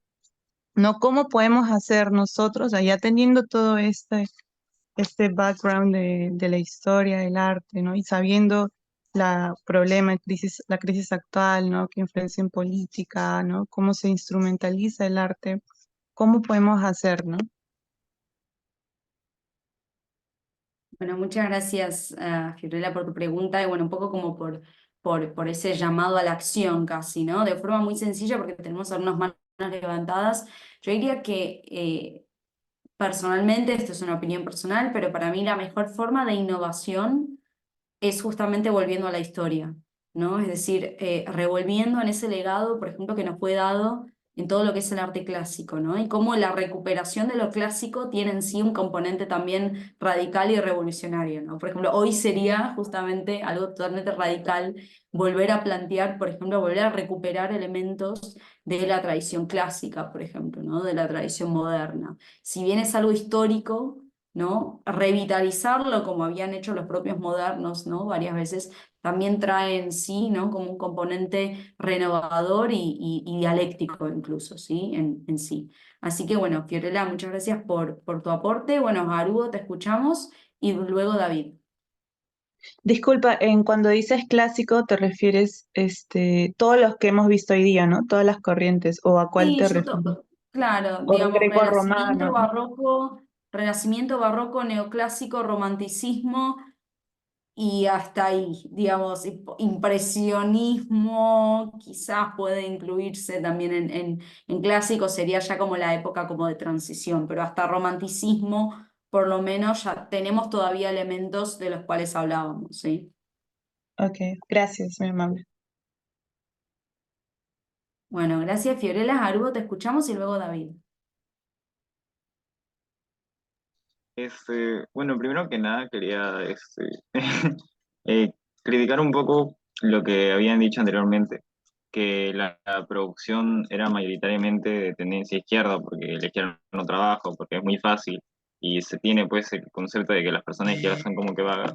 ¿No? ¿Cómo podemos hacer nosotros, allá teniendo todo este background de la historia del arte, ¿no? Y sabiendo la crisis actual, ¿no? Que influencia en política, ¿no? Cómo se instrumentaliza el arte, ¿cómo podemos hacer, ¿no? Bueno, muchas gracias, Fiorella, por tu pregunta y bueno, un poco como por ese llamado a la acción casi, ¿no? De forma muy sencilla porque tenemos algunos levantadas. Yo diría que personalmente, esto es una opinión personal, pero para mí la mejor forma de innovación es justamente volviendo a la historia, ¿no? Es decir, revolviendo en ese legado, por ejemplo, que nos fue dado en todo lo que es el arte clásico, ¿no? Y cómo la recuperación de lo clásico tiene en sí un componente también radical y revolucionario, ¿no? Por ejemplo, hoy sería justamente algo totalmente radical volver a plantear, por ejemplo, volver a recuperar elementos de la tradición clásica, por ejemplo, ¿no? De la tradición moderna. Si bien es algo histórico, ¿no? Revitalizarlo como habían hecho los propios modernos, ¿no? Varias veces también trae en sí, ¿no? Como un componente renovador y dialéctico incluso, ¿sí? En sí. Así que bueno, Fiorella, muchas gracias por tu aporte. Bueno, Arugo, te escuchamos y luego David. Disculpa, en cuando dices clásico te refieres todos los que hemos visto hoy día, ¿no? Todas las corrientes, ¿o a cuál Sí, te refieres? claro, O el digamos, greco-romano, ¿no? Renacimiento, barroco, neoclásico, romanticismo y hasta ahí, digamos, impresionismo quizás puede incluirse también en clásico, sería ya como la época como de transición, pero hasta romanticismo, por lo menos ya tenemos todavía elementos de los cuales hablábamos, ¿sí? Ok, gracias, mi amable. Bueno, gracias Fiorella, Arubo, te escuchamos y luego David. Bueno, primero que nada quería eh, criticar un poco lo que habían dicho anteriormente, que la producción era mayoritariamente de tendencia izquierda, porque la izquierda no trabaja, porque es muy fácil, y se tiene pues el concepto de que las personas izquierdas son como que vagas.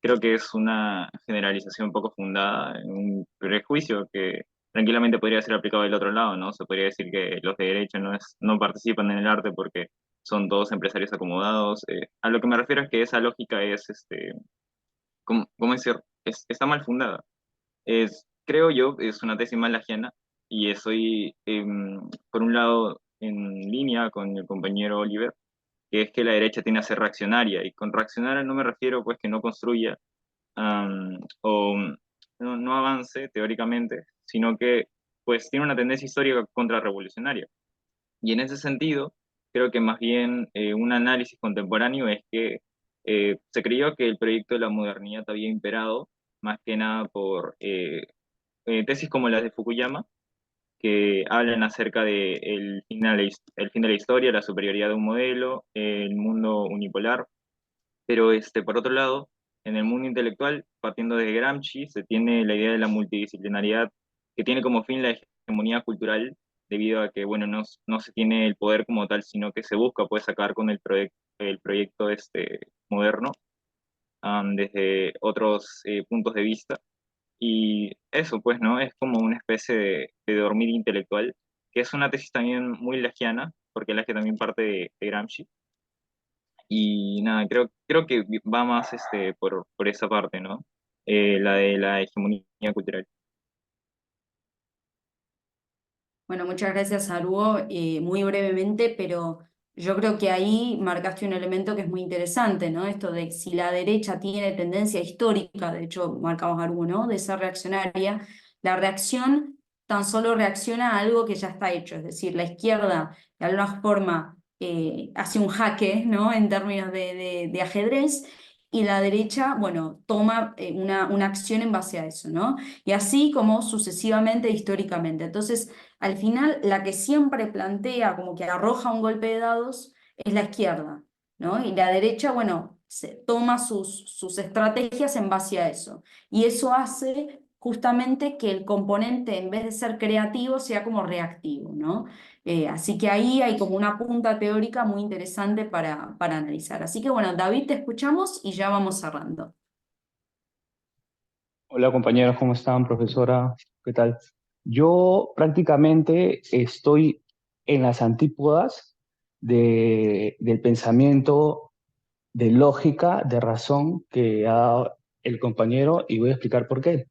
Creo que es una generalización poco fundada en un prejuicio que tranquilamente podría ser aplicado del otro lado, ¿no? Se podría decir que los de derecha no participan en el arte porque son todos empresarios acomodados. A lo que me refiero es que esa lógica es, ¿cómo decir? Está mal fundada. Creo yo, es una tesis mal ajena y estoy, por un lado, en línea con el compañero Oliver, que es que la derecha tiene a ser reaccionaria, y con reaccionaria no me refiero pues que no construya o no avance teóricamente, sino que pues tiene una tendencia histórica contrarrevolucionaria. Y en ese sentido, creo que más bien un análisis contemporáneo es que se creyó que el proyecto de la modernidad había imperado, más que nada por tesis como las de Fukuyama, que hablan acerca de el fin de la historia, la superioridad de un modelo, el mundo unipolar. Pero por otro lado, en el mundo intelectual, partiendo de Gramsci, se tiene la idea de la multidisciplinariedad, que tiene como fin la hegemonía cultural, debido a que, bueno, no se tiene el poder como tal, sino que se busca, pues, sacar con el proyecto moderno, desde otros puntos de vista. Y eso, pues, ¿no? Es como una especie de dormir intelectual, que es una tesis también muy lagiana, porque la que también parte de Gramsci. Y nada, creo que va más por esa parte, ¿no? La de la hegemonía cultural. Bueno, muchas gracias, Arugo. Muy brevemente, pero yo creo que ahí marcaste un elemento que es muy interesante, ¿no? Esto de si la derecha tiene tendencia histórica, de hecho, marcamos Arugo, ¿no? De ser reaccionaria, la reacción tan solo reacciona a algo que ya está hecho, es decir, la izquierda de alguna forma hace un jaque, ¿no? En términos de ajedrez. Y la derecha, bueno, toma una acción en base a eso, ¿no? Y así como sucesivamente históricamente. Entonces, al final, la que siempre plantea como que arroja un golpe de dados es la izquierda, ¿no? Y la derecha, bueno, toma sus estrategias en base a eso. Y eso hace justamente que el componente, en vez de ser creativo, sea como reactivo, ¿no? Así que ahí hay como una punta teórica muy interesante para analizar. Así que bueno, David, te escuchamos y ya vamos cerrando. Hola compañeros, ¿cómo están? Profesora, ¿qué tal? Yo prácticamente estoy en las antípodas del pensamiento de lógica, de razón que ha dado el compañero y voy a explicar por qué.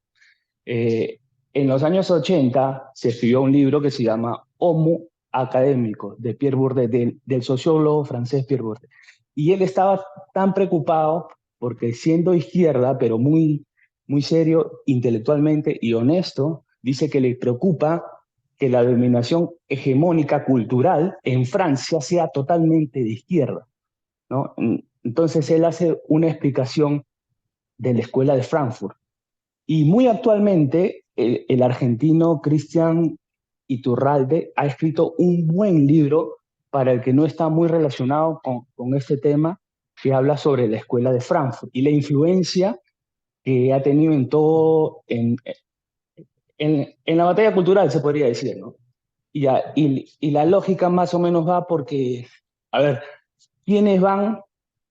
Eh, en los años 80 se escribió un libro que se llama Homo Académico, de Pierre Bourdieu, del sociólogo francés Pierre Bourdieu. Y él estaba tan preocupado porque siendo izquierda, pero muy serio intelectualmente y honesto, dice que le preocupa que la dominación hegemónica cultural en Francia sea totalmente de izquierda, ¿no? Entonces él hace una explicación de la escuela de Frankfurt. Y muy actualmente, el argentino Cristian Iturralde ha escrito un buen libro para el que no está muy relacionado con este tema, que habla sobre la escuela de Frankfurt y la influencia que ha tenido en todo, en la batalla cultural, se podría decir, ¿no? Y la lógica más o menos va porque, a ver, ¿quiénes van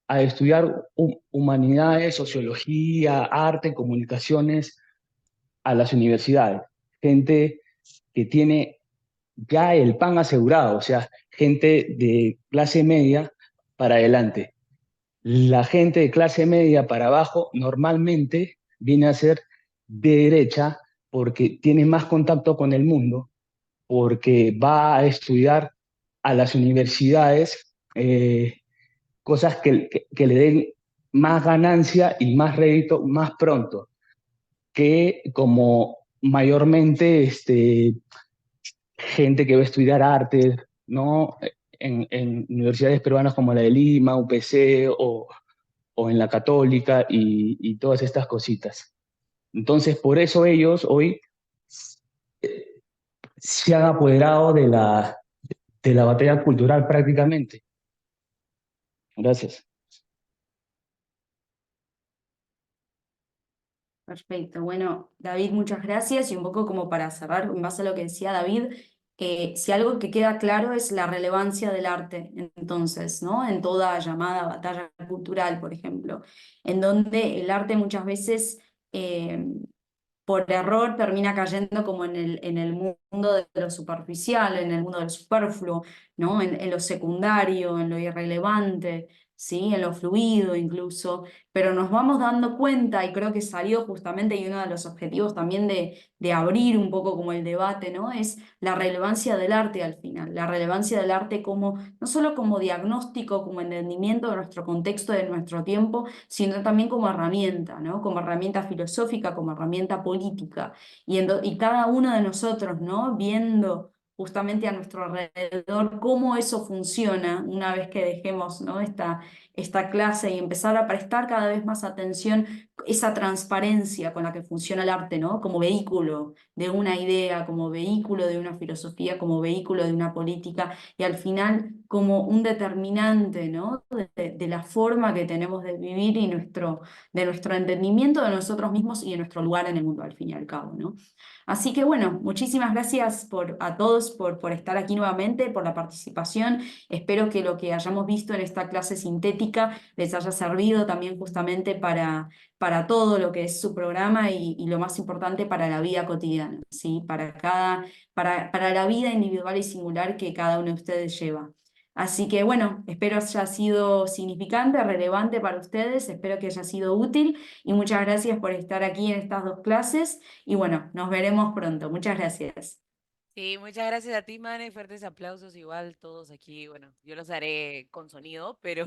a estudiar humanidades, sociología, arte, comunicaciones a las universidades? Gente que tiene ya el pan asegurado, o sea, gente de clase media para adelante. La gente de clase media para abajo normalmente viene a ser de derecha porque tiene más contacto con el mundo, porque va a estudiar a las universidades cosas que le den más ganancia y más rédito más pronto, que como mayormente gente que va a estudiar arte, ¿no? En universidades peruanas como la de Lima, UPC o en la Católica y todas estas cositas. Entonces, por eso ellos hoy eh, se han apoderado de la batalla cultural prácticamente. Gracias. Perfecto. Bueno, David, muchas gracias. Y un poco como para cerrar, en base a lo que decía David, si algo que queda claro es la relevancia del arte, entonces, ¿no? En toda llamada batalla cultural, por ejemplo, en donde el arte muchas veces eh, por error termina cayendo como en el mundo de lo superficial, en el mundo del superfluo, ¿no? En lo secundario, en lo irrelevante, ¿sí? En lo fluido incluso, pero nos vamos dando cuenta, y creo que salió justamente, y uno de los objetivos también de abrir un poco como el debate, ¿no? Es la relevancia del arte al final, la relevancia del arte como, no solo como diagnóstico, como entendimiento de nuestro contexto, de nuestro tiempo, sino también como herramienta, ¿no? Como herramienta filosófica, como herramienta política. Y cada uno de nosotros, ¿no? Viendo justamente a nuestro alrededor cómo eso funciona una vez que dejemos, ¿no? esta clase y empezar a prestar cada vez más atención, esa transparencia con la que funciona el arte, ¿no? Como vehículo de una idea, como vehículo de una filosofía, como vehículo de una política y al final como un determinante, ¿no? De la forma que tenemos de vivir y de nuestro entendimiento de nosotros mismos y de nuestro lugar en el mundo, al fin y al cabo, ¿no? Así que bueno, muchísimas gracias a todos por estar aquí nuevamente, por la participación. Espero que lo que hayamos visto en esta clase sintética les haya servido también justamente para todo lo que es su programa y lo más importante para la vida cotidiana, ¿sí? Para la vida individual y singular que cada uno de ustedes lleva. Así que bueno, espero haya sido significante, relevante para ustedes, espero que haya sido útil y muchas gracias por estar aquí en estas dos clases y bueno, nos veremos pronto. Muchas gracias. Sí, muchas gracias a ti, Mane. Fuertes aplausos, igual todos aquí. Bueno, yo los haré con sonido, pero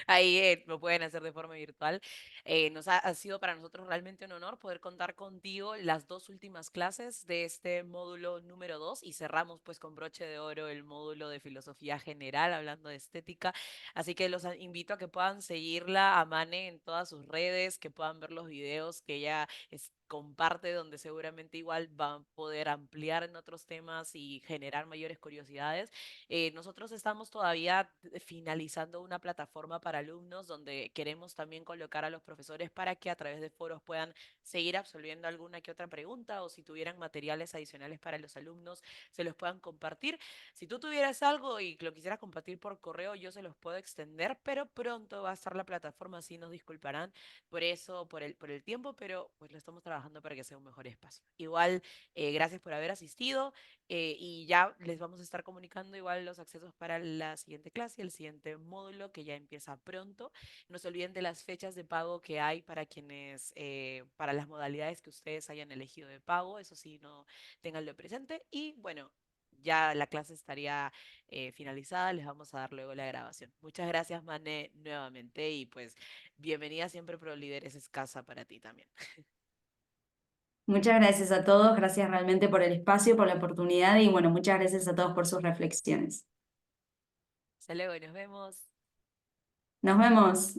ahí lo pueden hacer de forma virtual. Ha sido para nosotros realmente un honor poder contar contigo las dos últimas clases de este módulo número 2 y cerramos pues con broche de oro el módulo de filosofía general, hablando de estética. Así que los invito a que puedan seguirla a Mane en todas sus redes, que puedan ver los videos que ella comparte, donde seguramente igual va a poder ampliar en otros temas y generar mayores curiosidades. Nosotros estamos todavía finalizando una plataforma para alumnos donde queremos también colocar a los profesores para que a través de foros puedan seguir absolviendo alguna que otra pregunta o si tuvieran materiales adicionales para los alumnos, se los puedan compartir. Si tú tuvieras algo y lo quisieras compartir por correo, yo se los puedo extender, pero pronto va a estar la plataforma, así nos disculparán por eso, por el tiempo, pero pues lo estamos trabajando para que sea un mejor espacio. Igual, gracias por haber asistido y ya les vamos a estar comunicando igual los accesos para la siguiente clase, el siguiente módulo que ya empieza pronto. No se olviden de las fechas de pago que hay para quienes, para las modalidades que ustedes hayan elegido de pago, eso sí, no tenganlo presente. Y bueno, ya la clase estaría finalizada, les vamos a dar luego la grabación. Muchas gracias, Mane, nuevamente y pues bienvenida siempre, pero líder es escasa para ti también. Muchas gracias a todos, gracias realmente por el espacio, por la oportunidad y bueno, muchas gracias a todos por sus reflexiones. Hasta luego, nos vemos. Nos vemos.